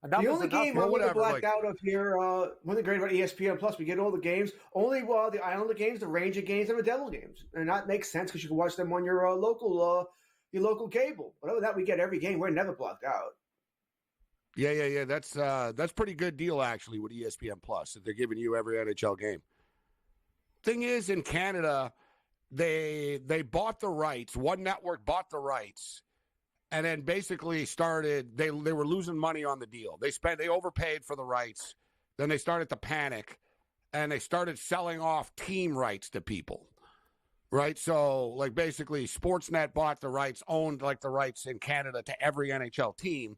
The only game I'm blacked out of here, one of the great about ESPN Plus, we get all the games. Only the Islander games, the Ranger games, and the Devil games. And that makes sense because you can watch them on your local cable. But other than that, we get every game. We're never blocked out. Yeah. That's pretty good deal, actually, with ESPN Plus. They're giving you every NHL game. Thing is, in Canada, they bought the rights. One network bought the rights, and then basically started. They were losing money on the deal. They overpaid for the rights. Then they started to panic, and they started selling off team rights to people. right? So, like, basically, Sportsnet bought the rights, owned, like, the rights in Canada to every NHL team.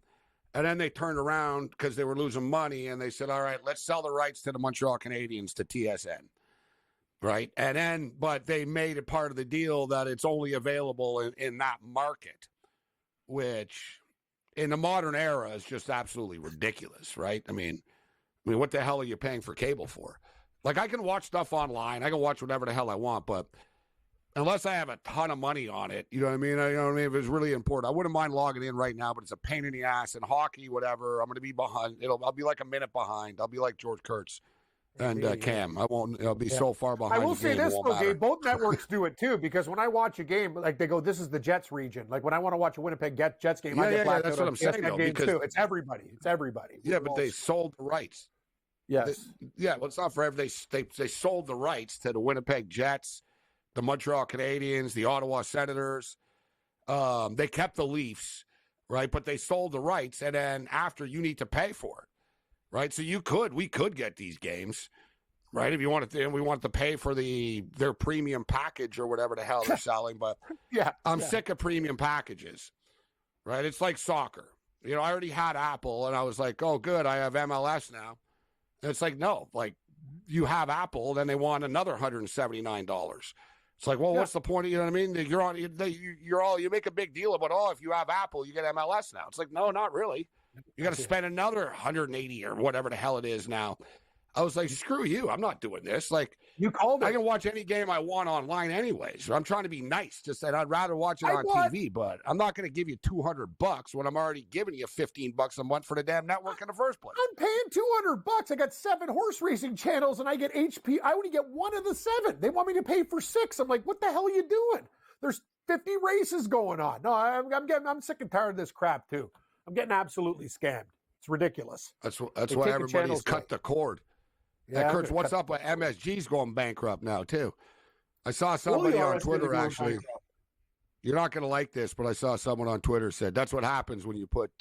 And then they turned around because they were losing money, and they said, all right, let's sell the rights to the Montreal Canadiens to TSN, right? And then, but they made it part of the deal that it's only available in that market, which in the modern era is just absolutely ridiculous, right? I mean, what the hell are you paying for cable for? Like, I can watch stuff online. I can watch whatever the hell I want, but unless I have a ton of money on it, you know what I mean? You know what I mean? If it's really important, I wouldn't mind logging in right now, but it's a pain in the ass. In hockey, whatever, I'm going to be behind. I'll be like a minute behind. I'll be like George Kurtz and Cam. I won't. I'll be so far behind. I will say this though, matter. Gabe. Both networks do it too, because when I watch a game, like they go, "This is the Jets region." Like when I want to watch a Winnipeg Jets game, I get that's what I'm saying. Though, because too. It's everybody. It's everybody. Yeah, but they sold the rights. Yes. Well, it's not for everybody. They sold the rights to the Winnipeg Jets, the Montreal Canadiens, the Ottawa Senators. They kept the Leafs, right? But they sold the rights, and then after you need to pay for it, right? So we could get these games, right? If you wanted to, we wanted to pay for their premium package or whatever the hell they're selling. But I'm sick of premium packages, right? It's like soccer. You know, I already had Apple, and I was like, oh, good, I have MLS now. And it's like, no, like you have Apple, then they want another $179. It's like, well, what's the point? You know what I mean? You make a big deal about, if you have Apple, you get MLS now. It's like, no, not really. You got to spend another 180 or whatever the hell it is now. I was like, screw you. I'm not doing this. Like, you called it. I can watch any game I want online anyways. I'm trying to be nice. Just that I'd rather watch it on TV, but I'm not going to give you $200 when I'm already giving you $15 a month for the damn network in the first place. I'm paying $200. I got 7 horse racing channels, and I get HP. I only get 1 of the 7. They want me to pay for 6. I'm like, what the hell are you doing? There's 50 races going on. No, I'm sick and tired of this crap too. I'm getting absolutely scammed. It's ridiculous. That's why everybody's cut the cord. Yeah, Kurtz, what's up with MSG's going bankrupt now, too? I saw somebody on Twitter, actually. You're not going to like this, but I saw someone on Twitter said, that's what happens when you put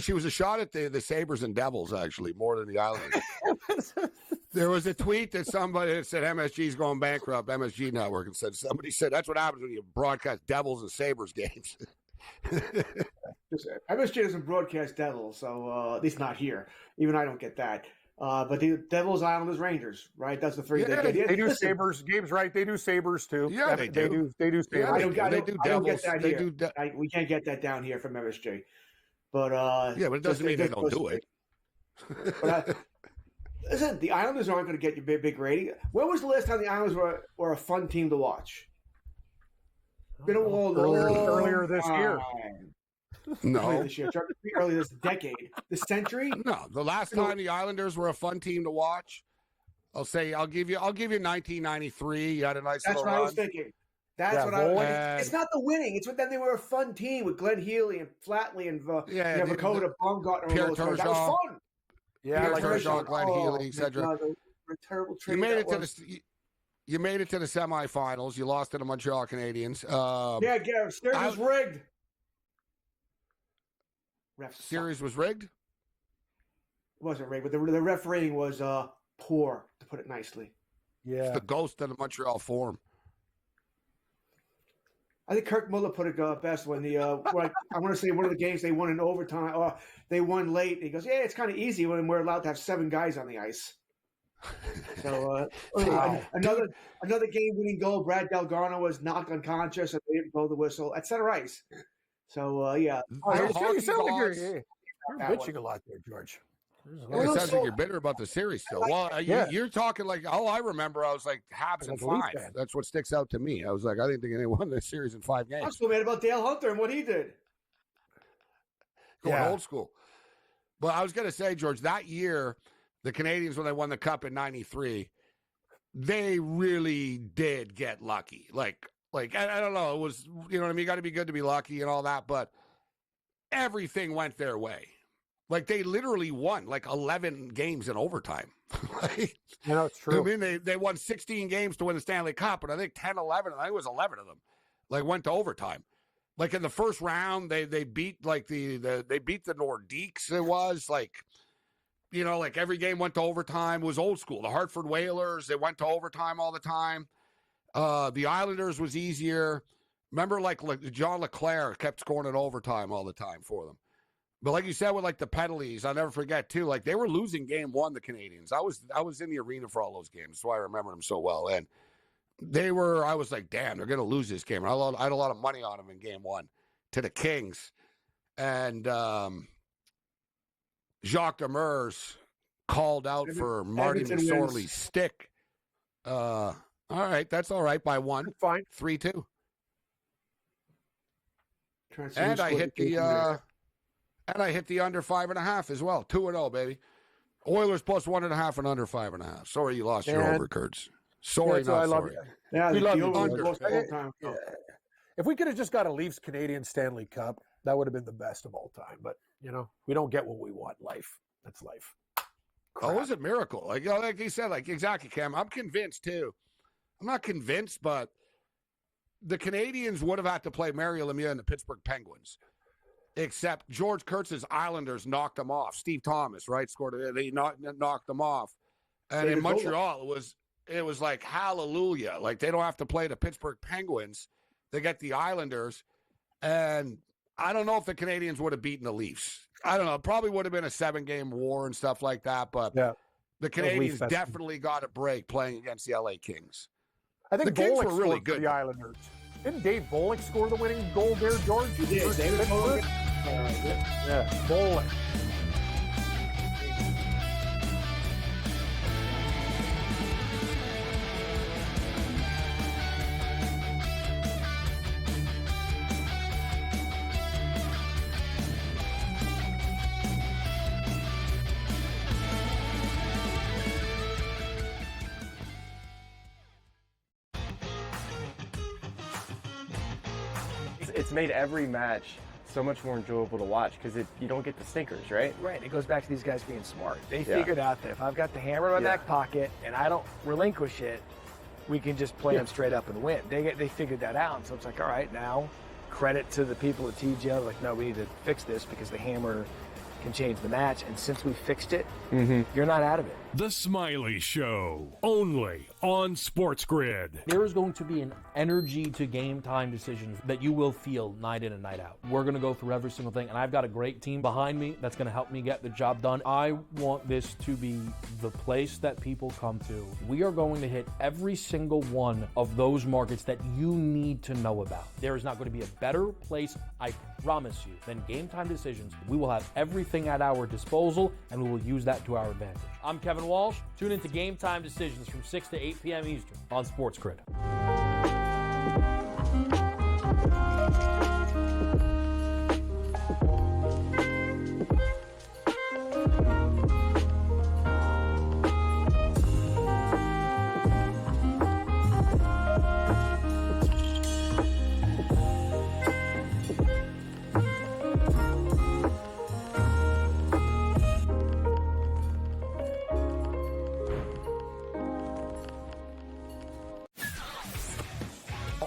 she was a shot at the Sabres and Devils, actually, more than the Islanders. There was a tweet that somebody that said MSG's going bankrupt, MSG Network, and somebody said, that's what happens when you broadcast Devils and Sabres games. MSG doesn't broadcast Devils, so at least not here. Even I don't get that. But the Devils, Islanders, Rangers, right? That's the 3 they get. They do Sabres games, right? They do Sabres too. Yeah, they do. They do Sabres. I don't get that They here. We can't get that down here from MSG. But but it doesn't mean they don't do it. Listen, the Islanders aren't going to get you big rating. When was the last time the Islanders were a fun team to watch? Been earlier this year. No. Earlier this decade. The century? No. The last time the Islanders were a fun team to watch, I'll give you 1993. You had a nice little run. That's what I was thinking. That's what I was. It's not the winning. It's what then they were a fun team with Glenn Healy and Flatley and Vakota, Baumgartner. Pierre Turgeon. That was fun. Yeah, like Turgeon, Glenn Healy, etc. Terrible trade. You made it to the semifinals. You lost to the Montreal Canadiens. Series was rigged. Series was rigged? It wasn't rigged, but the refereeing was poor, to put it nicely. Yeah. It's the ghost of the Montreal Forum. I think Kirk Muller put it best when I want to say one of the games they won in overtime, or they won late. He goes, yeah, it's kind of easy when we're allowed to have 7 guys on the ice. So another game-winning goal. Brad Delgado was knocked unconscious and they didn't blow the whistle at center ice. So you sound like you're bitching a lot there, George. It sounds like you're bitter about the series still. Well, you're talking like all I remember. I was like Habs in 5. That's what sticks out to me. I was like, I didn't think anyone won this series in 5 games. I'm still mad about Dale Hunter and what he did. Going old school. But I was going to say, George, that year, the Canadiens, when they won the Cup in '93, they really did get lucky. Like I don't know, it was, you know what I mean? You got to be good to be lucky and all that, but everything went their way. Like they literally won like 11 games in overtime. It's true. I mean, they won 16 games to win the Stanley Cup, and I think 10, 11, I think it was 11 of them, like went to overtime. Like in the first round, they beat like they beat the Nordiques. It was like like every game went to overtime. It was old school. The Hartford Whalers, they went to overtime all the time. The Islanders was easier. Remember, like John LeClaire kept scoring in overtime all the time for them. But like you said, with like the penalties, I'll never forget too. Like they were losing game one, the Canadians. I was in the arena for all those games. That's why I remember them so well. And I was like, damn, they're going to lose this game. And I had a lot of money on them in game one to the Kings. And Jacques Demers called out for Marty McSorley's stick. All right, that's all right by one. Fine. 3-2. And I hit the under 5.5 as well. 2-0, baby. Oilers plus 1.5 and under 5.5. Sorry you lost your over, Kurtz. Sorry, not sorry. Yeah, we love you. Under. If we could have just got a Leafs Canadian Stanley Cup, that would have been the best of all time. But we don't get what we want. Life. That's life. Crap. Oh, it was a miracle. Like you said, like exactly, Cam. I'm convinced too. I'm not convinced, but the Canadians would have had to play Mario Lemieux and the Pittsburgh Penguins. Except George Kurtz's Islanders knocked them off. Steve Thomas, right, scored it. They knocked them off. And in Montreal, it was like hallelujah. Like they don't have to play the Pittsburgh Penguins. They get the Islanders. And I don't know if the Canadians would have beaten the Leafs. I don't know. It probably would have been a 7-game war and stuff like that. But the Canadians definitely got a break playing against the LA Kings. I think the Kings Bollock were really scored good. For the Islanders. Didn't Dave Bollock score the winning goal there, George? He did. David Bollock. Yeah, Bollock. It's made every match so much more enjoyable to watch because you don't get the stinkers, right? Right. It goes back to these guys being smart. They figured out that if I've got the hammer in my back pocket and I don't relinquish it, we can just play them straight up and win. They figured that out. So it's like, all right, now credit to the people at TGL. Like, no, we need to fix this because the hammer can change the match. And since we fixed it, you're not out of it. The Smiley Show, only on SportsGrid. There is going to be an energy to game time decisions that you will feel night in and night out. We're going to go through every single thing, and I've got a great team behind me that's going to help me get the job done. I want this to be the place that people come to. We are going to hit every single one of those markets that you need to know about. There is not going to be a better place, I promise you, than game time decisions. We will have everything at our disposal, and we will use that to our advantage. I'm Kevin Walsh. Tune into Game Time Decisions from 6 to 8 p.m. Eastern on SportsGrid.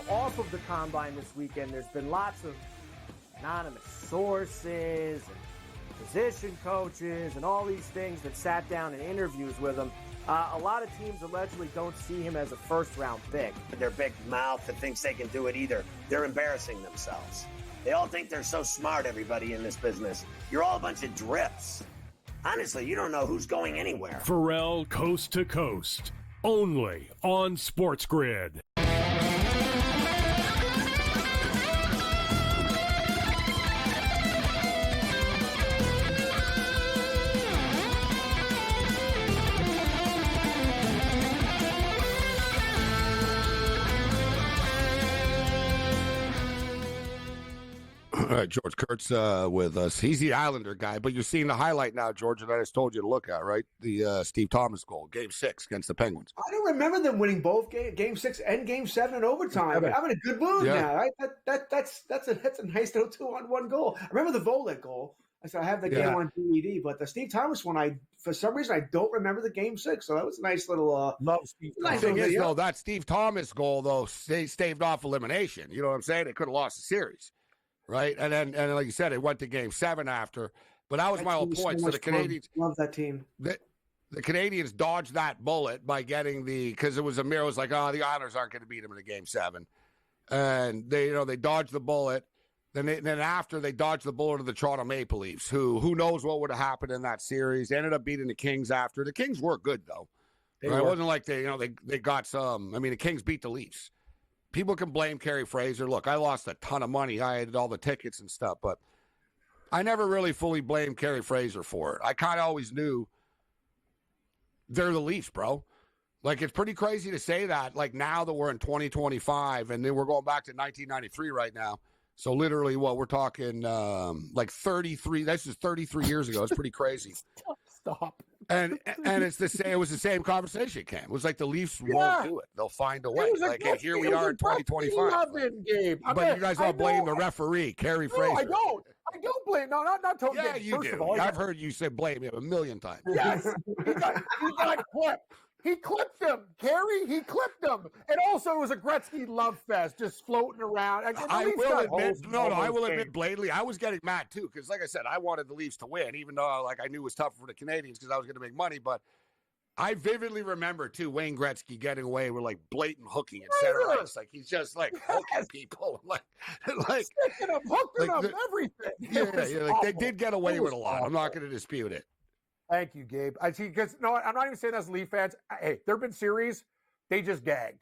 Off of the combine this weekend, there's been lots of anonymous sources and position coaches and all these things that sat down in interviews with him. A lot of teams allegedly don't see him as a first-round pick. Their big mouth that thinks they can do it either. They're embarrassing themselves. They all think they're so smart, everybody in this business. You're all a bunch of drips. Honestly, you don't know who's going anywhere. Pharrell Coast to Coast, only on SportsGrid. All right, George Kurtz with us. He's the Islander guy, but you're seeing the highlight now, George, that I just told you to look at, right? The Steve Thomas goal, Game 6 against the Penguins. I don't remember them winning both game 6 and game 7 in overtime. I'm in a good mood now. Right? That's a nice little 2-on-1 goal. I remember the Volek goal. So I have the game on DVD, but the Steve Thomas one, for some reason, I don't remember the game 6. So that was a nice little. Love Steve. The thing is, though, that Steve Thomas goal, though, staved off elimination. You know what I'm saying? They could have lost the series. Right, and then like you said, it went to Game 7 after. But that was my whole team is point. So much the fun. Canadians, Love that team. the Canadians dodged that bullet by getting because it was a mirror. It was like, oh, the Islanders aren't going to beat them in a Game 7, and they dodged the bullet. Then after they dodged the bullet of the Toronto Maple Leafs, who knows what would have happened in that series. They ended up beating the Kings after. The Kings were good though. It wasn't like they got some. I mean, the Kings beat the Leafs. People can blame Kerry Fraser. Look, I lost a ton of money. I had all the tickets and stuff, but I never really fully blamed Kerry Fraser for it. I kind of always knew they're the Leafs, bro. Like, it's pretty crazy to say that, like, now that we're in 2025, and then we're going back to 1993 right now. So literally, what we're talking, like 33. This is 33 years ago. It's pretty crazy. Stop. And it's the same. It was the same conversation, Cam. It was like the Leafs won't do it. They'll find a way. Like, and here we are in 2025. But you guys all blame the referee, Kerry Fraser. I don't blame. No, not Tony. Yeah, you First do. of all, I've heard you say blame him a million times. Yes, he got clipped. He clipped him, Kerry. He clipped him, and also it was a Gretzky love fest, just floating around. I will admit, I will admit blatantly, I was getting mad too, because like I said, I wanted the Leafs to win, even though like I knew it was tough for the Canadians because I was going to make money. But I vividly remember too Wayne Gretzky getting away with like blatant hooking at center ice, like he's just like hooking people, like sticking them, hooking them, everything. Yeah, like they did get away with a lot. I'm not going to dispute it. Thank you, Gabe. I see, because no, I'm not even saying that's Leaf fans. Hey, there have been series, they just gagged.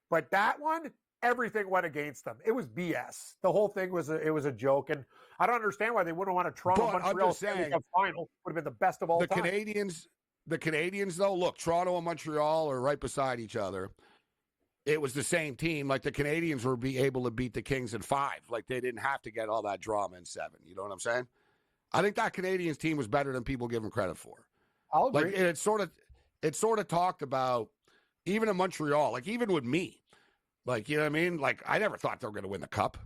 But that one, everything went against them. It was BS. The whole thing was a joke, and I don't understand why they wouldn't want to Toronto Montreal Stanley Cup final. Would have been the best of all time. The Canadians, though, look, Toronto and Montreal are right beside each other. It was the same team. Like the Canadians were able to beat the Kings in 5. Like they didn't have to get all that drama in 7. You know what I'm saying? I think that Canadians team was better than people give them credit for. I'll agree. Like it sort of talked about even in Montreal, like even with me, like, you know what I mean? Like I never thought they were going to win the cup.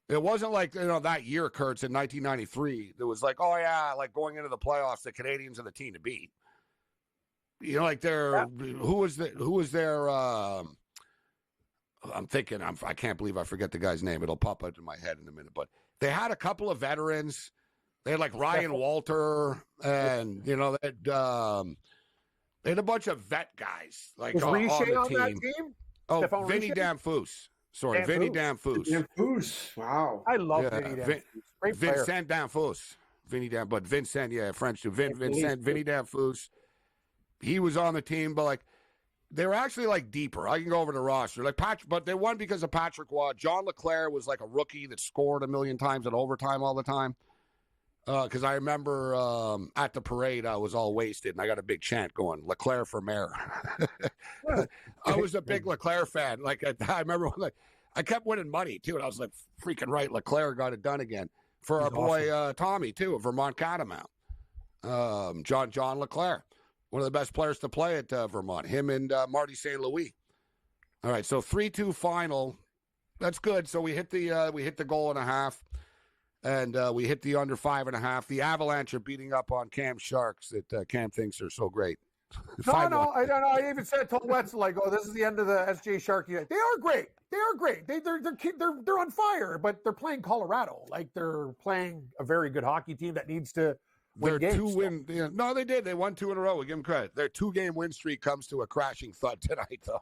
It wasn't like, that year, Kurtz, in 1993, there was like, oh yeah, like going into the playoffs, the Canadians are the team to beat. Like who was their I'm thinking, I can't believe I forget the guy's name. It'll pop up in my head in a minute, but they had a couple of veterans. They had like Ryan Walter, and they had a bunch of vet guys like on the team. That team? Oh, Vinny Damphousse. Sorry, Vinny Damphousse. Damphousse. Wow, I love Vinny Damphousse. Great player. Vincent Damphousse. But Vincent, yeah, French too. Vincent, Vinny Damphousse. He was on the team, but like they were actually like deeper. I can go over the roster, like Patrick, but they won because of Patrick Waugh. John LeClair was like a rookie that scored a million times in overtime all the time. Because I remember at the parade, I was all wasted, and I got a big chant going, LeClair for mayor. I was a big LeClair fan. Like, I remember when I kept winning money, too, and I was like, freaking right, LeClair got it done again. For our boy Tommy, too, of Vermont Catamount. John LeClair, one of the best players to play at Vermont. Him and Marty St. Louis. All right, so 3-2 final. That's good. So we hit the goal and a half. And we hit the under 5.5. The Avalanche are beating up on Cam Sharks that Cam thinks are so great. I don't know. I even told Wetzel, like, oh, this is the end of the SJ Shark United. They are great. They're on fire, but they're playing Colorado. Like they're playing a very good hockey team that needs to win games. No, they did. They won 2 in a row. We give them credit. Their 2-game win streak comes to a crashing thud tonight, though.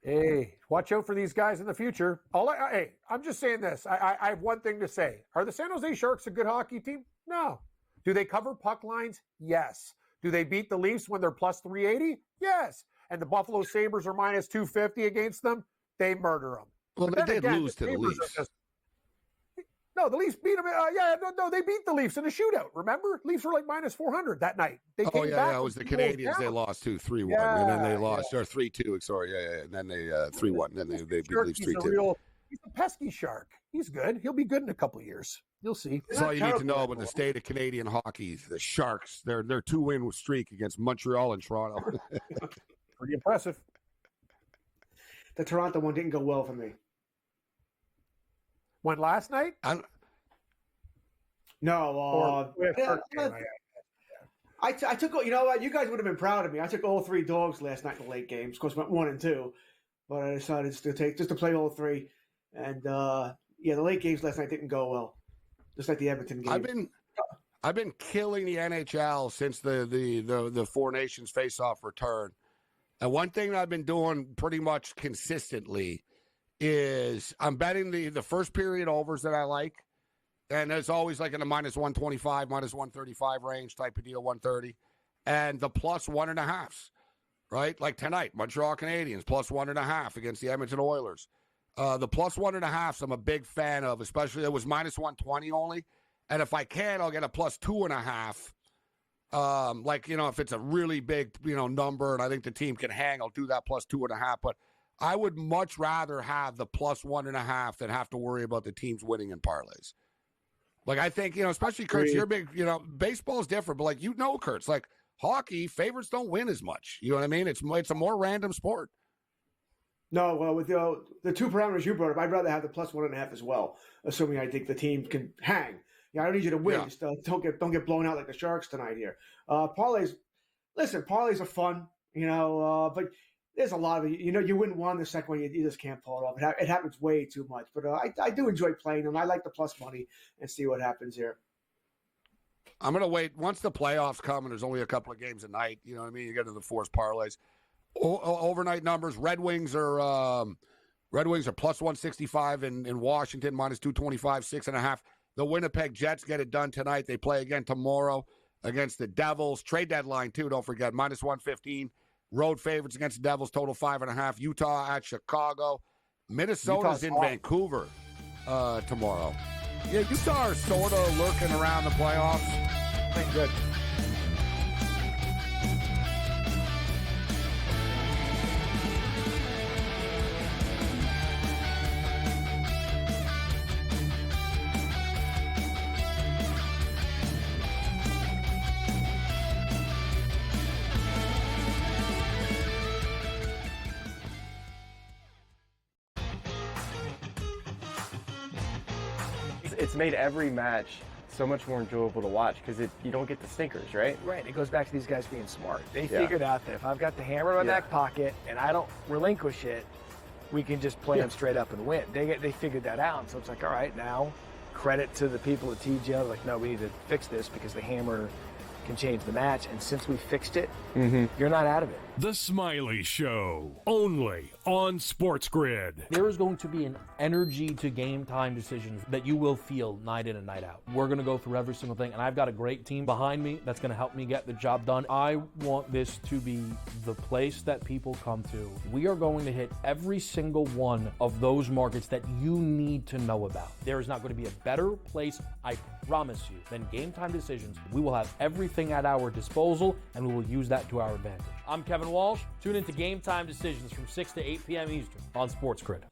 Hey, watch out for these guys in the future. Hey, I'm just saying this. I have one thing to say. Are the San Jose Sharks a good hockey team? No. Do they cover puck lines? Yes. Do they beat the Leafs when they're plus 380? Yes. And the Buffalo Sabres are minus 250 against them? They murder them. Well, they did lose to the Leafs. No, the Leafs beat them. They beat the Leafs in a shootout. Remember? Leafs were like minus 400 that night. It was the Canadians. They lost 3-1, and then they lost, or 3-2. Sorry, and then they 3-1. Then they beat the Leafs 3-2. He's a pesky Shark. He's good. He'll be good in a couple of years. You'll see. That's all you need to know about the state of Canadian hockey. The Sharks, their 2-win streak against Montreal and Toronto. Pretty impressive. The Toronto one didn't go well for me. Went last night? No. I took, you know what? You guys would have been proud of me. I took all 3 dogs last night in the late games. Of course, went 1 and 2. But I decided to play all 3. And, the late games last night didn't go well. Just like the Edmonton game. I've been killing the NHL since the Four Nations face-off return. And one thing that I've been doing pretty much consistently is I'm betting the first period overs that I like. And there's always like in the minus 125, minus 135 range type of deal, 130. And the plus 1.5s, right? Like tonight, Montreal Canadiens, plus 1.5 against the Edmonton Oilers. The plus 1.5s I'm a big fan of, especially it was minus 120 only. And if I can, I'll get a plus 2.5. Like, if it's a really big, number and I think the team can hang, I'll do that plus 2.5. But I would much rather have the plus 1.5 than have to worry about the teams winning in parlays. Like, I think, especially Kurtz, you're big, baseball's different, but like, Kurtz, like hockey, favorites don't win as much. You know what I mean? It's a more random sport. No, well, with the two parameters you brought up, I'd rather have the plus 1.5 as well, assuming I think the team can hang. Yeah, I don't need you to win. Yeah. Just don't get blown out like the Sharks tonight here. Parlays are fun, but there's a lot of it. You win one, the second one you just can't pull it off. It happens way too much. But I do enjoy playing them. I like the plus money and see what happens here. I'm going to wait. Once the playoffs come and there's only a couple of games a night, you know what I mean? You get into the forced parlays. Overnight numbers, Red Wings are plus 165 in Washington, minus 225, 6.5. The Winnipeg Jets get it done tonight. They play again tomorrow against the Devils. Trade deadline, too, don't forget, minus 115. Road favorites against the Devils, total 5.5. Utah at Chicago. Minnesota's in Vancouver tomorrow. Yeah, Utah are sort of lurking around the playoffs. Thank good. It's made every match so much more enjoyable to watch because you don't get the stinkers, right? Right. It goes back to these guys being smart. They figured out that if I've got the hammer in my back pocket and I don't relinquish it, we can just play them straight up and win. They figured that out. So it's like, all right, now credit to the people at TGL. Like, no, we need to fix this because the hammer can change the match. And since we fixed it, you're not out of it. The Smiley Show, only on SportsGrid. There is going to be an energy to game time decisions that you will feel night in and night out. We're going to go through every single thing, and I've got a great team behind me that's going to help me get the job done. I want this to be the place that people come to. We are going to hit every single one of those markets that you need to know about. There is not going to be a better place, I promise you, than game time decisions. We will have everything at our disposal, and we will use that to our advantage. I'm Kevin Walsh. Tune into Game Time Decisions from 6 to 8 p.m. Eastern on SportsGrid.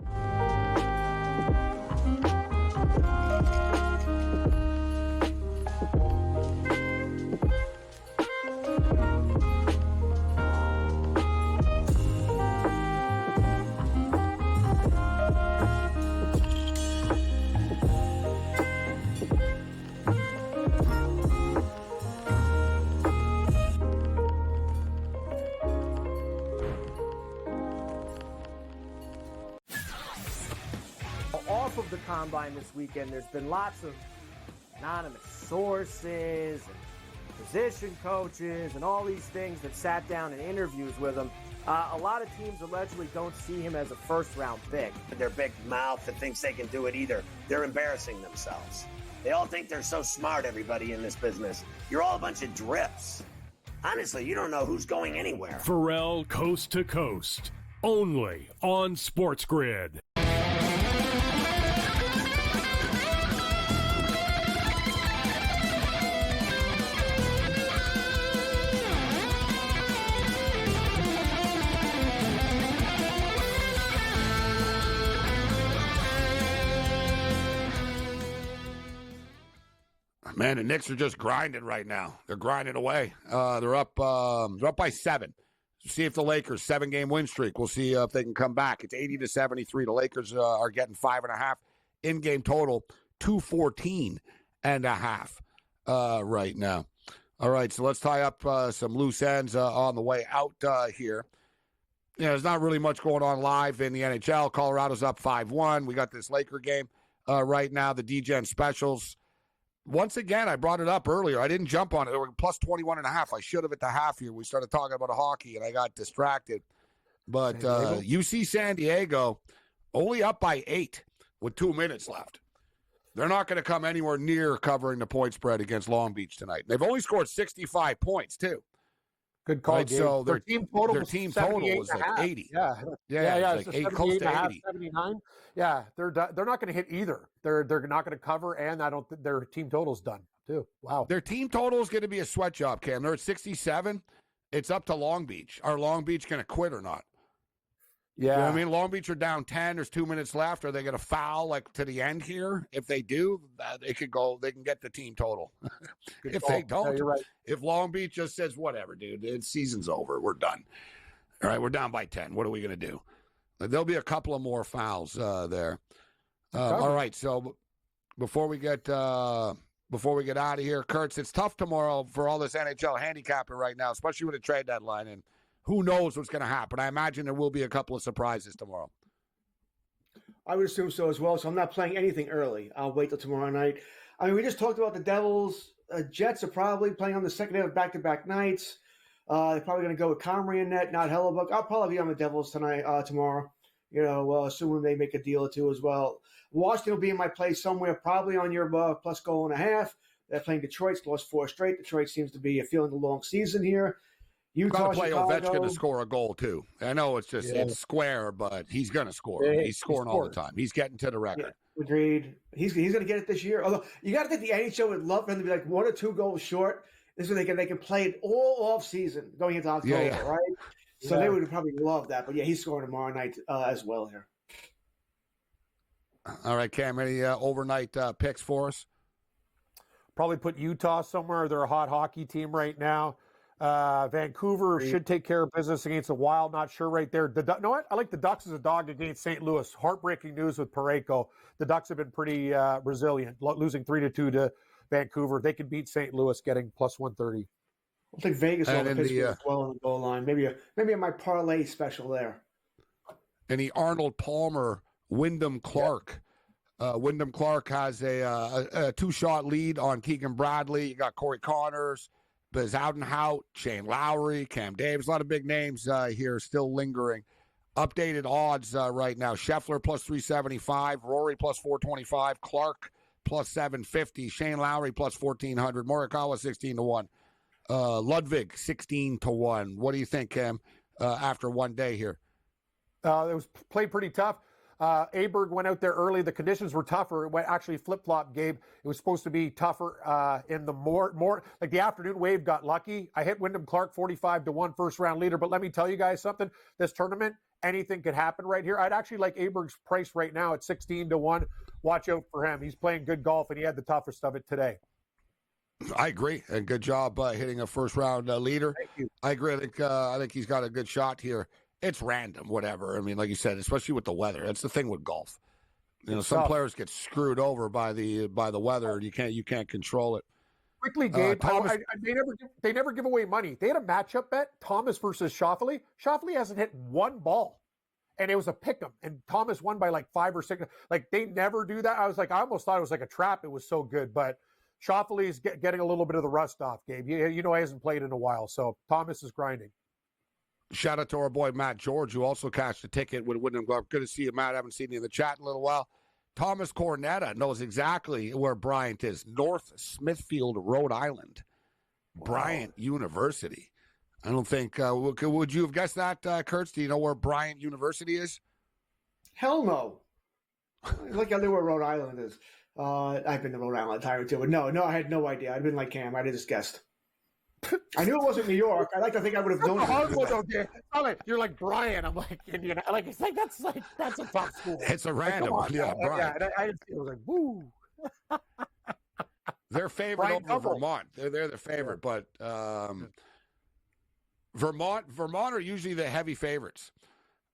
Off of the combine this weekend, there's been lots of anonymous sources and position coaches and all these things that sat down in interviews with him. A lot of teams allegedly don't see him as a first-round pick. Their big mouth that thinks they can do it either. They're embarrassing themselves. They all think they're so smart, everybody in this business. You're all a bunch of drips. Honestly, you don't know who's going anywhere. Pharrell Coast to Coast, only on SportsGrid. Man, the Knicks are just grinding right now. They're grinding away. They're up by 7. See if the Lakers 7-game win streak. We'll see if they can come back. It's 80-73. The Lakers are getting 5.5 in-game total, 214.5 right now. All right, so let's tie up some loose ends on the way out here. There's not really much going on live in the NHL. Colorado's up 5-1. We got this Laker game right now. The DGen specials. once again, I brought it up earlier. I didn't jump on it. They were plus 21.5. I should have at the half here. We started talking about hockey, and I got distracted. But UC San Diego only up by 8 with 2 minutes left. They're not going to come anywhere near covering the point spread against Long Beach tonight. They've only scored 65 points, too. Good call, right? So their team total was like 80. Yeah, it's like 8, close to 80. 79. Yeah, they're not going to hit either. They're not going to cover, and their team total's done too. Wow, their team total is going to be a sweat job, Cam. They're at 67. It's up to Long Beach. Are Long Beach going to quit or not? Yeah, you know what I mean, Long Beach are down 10. There's 2 minutes left. Are they going to foul like to the end here? If they do, they could go. They can get the team total. If they don't, you're right. If Long Beach just says whatever, dude, the season's over. We're done. All right, we're down by 10. What are we going to do? There'll be a couple of more fouls there. All right, so before we get out of here, Kurtz, it's tough tomorrow for all this NHL handicapping right now, especially with the trade deadline, and who knows what's going to happen. I imagine there will be a couple of surprises tomorrow. I would assume so as well, so I'm not playing anything early. I'll wait till tomorrow night. I mean, we just talked about the Devils. Jets are probably playing on the second half of back-to-back nights. They're probably going to go with Comrie in net, not Hellebuck. I'll probably be on the Devils tomorrow. Assuming they make a deal or two as well. Washington will be in my place somewhere, probably on your plus goal and a half. They're playing Detroit. Lost 4 straight. Detroit seems to be feeling the long season here. Utah, play Ovechkin to score a goal too. I know it's it's square, but he's going to score. He's scoring all the time. He's getting to the record. Yeah, agreed. He's going to get it this year. Although you got to think the NHL would love for him to be like 1 or 2 goals short. This is they can play it all off season going into October, right? So they would probably love that. But he's scoring tomorrow night as well here. All right, Cam, any overnight picks for us? Probably put Utah somewhere. They're a hot hockey team right now. Vancouver should take care of business against the Wild. Not sure right there. You know what? I like the Ducks as a dog against St. Louis. Heartbreaking news with Parayko. The Ducks have been pretty resilient, losing 3-2 to Vancouver. They can beat St. Louis, getting plus 130. I'll take Vegas on the Pittsburgh as well on the goal line. Maybe my parlay special there. And the Arnold Palmer, Wyndham Clark. Wyndham Clark has a 2-shot lead on Keegan Bradley. You got Corey Connors, Biz Oudenhout, Shane Lowry, Cam Davis. A lot of big names here still lingering. Updated odds right now. Scheffler plus 375, Rory plus 425, Clark plus 750, Shane Lowry plus 1400, Morikawa 16-1, Ludwig 16-1. What do you think, Cam, after one day here? It was played pretty tough. Aberg went out there early. The conditions were tougher. It went actually flip-flop, Gabe. It was supposed to be tougher in the more like the afternoon wave got lucky. I hit Wyndham Clark 45-1 first-round leader, but let me tell you guys something. This tournament, anything could happen right here. I'd actually like Aberg's price right now at 16-1. Watch out for him. He's playing good golf, and he had the toughest of it today. I agree, and good job hitting a first-round leader. Thank you. I agree. I think he's got a good shot here. It's random, whatever. I mean, like you said, especially with the weather. That's the thing with golf. Some players get screwed over by the weather. You can't control it. Quickly, Gabe. They never give away money. They had a matchup bet: Thomas versus Schauffele. Schauffele hasn't hit one ball, and it was a pick'em. And Thomas won by like 5 or 6. Like they never do that. I almost thought it was like a trap. It was so good, but Schauffele's getting a little bit of the rust off. Gabe, he hasn't played in a while, so Thomas is grinding. Shout out to our boy Matt George, who also cashed a ticket with Wyndham Clark. Good to see you, Matt. I haven't seen you in the chat in a little while. Thomas Cornetta knows exactly where Bryant is. North Smithfield, Rhode Island. Wow. Bryant University. I don't think, would you have guessed that, Kurtz? Do you know where Bryant University is? Hell no. Like I knew where Rhode Island is. I've been to Rhode Island a time or two, but no, I had no idea. I'd been like Cam. I just guessed. I knew it wasn't New York. I like to think I would have known. You're like Brian. I'm like Indiana. Like it's like that's a top school. It's a random one. Yeah, Brian. Yeah, I was like, woo. They're favored over Vermont. They're the favorite, but Vermont are usually the heavy favorites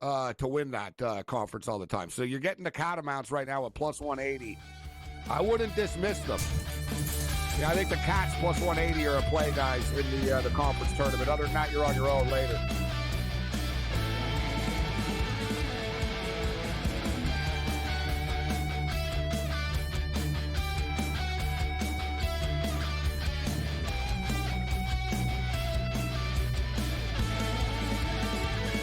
to win that conference all the time. So you're getting the Catamounts right now at plus 180. I wouldn't dismiss them. Yeah, I think the Cats plus 180 are a play, guys, in the conference tournament. Other than that, you're on your own later.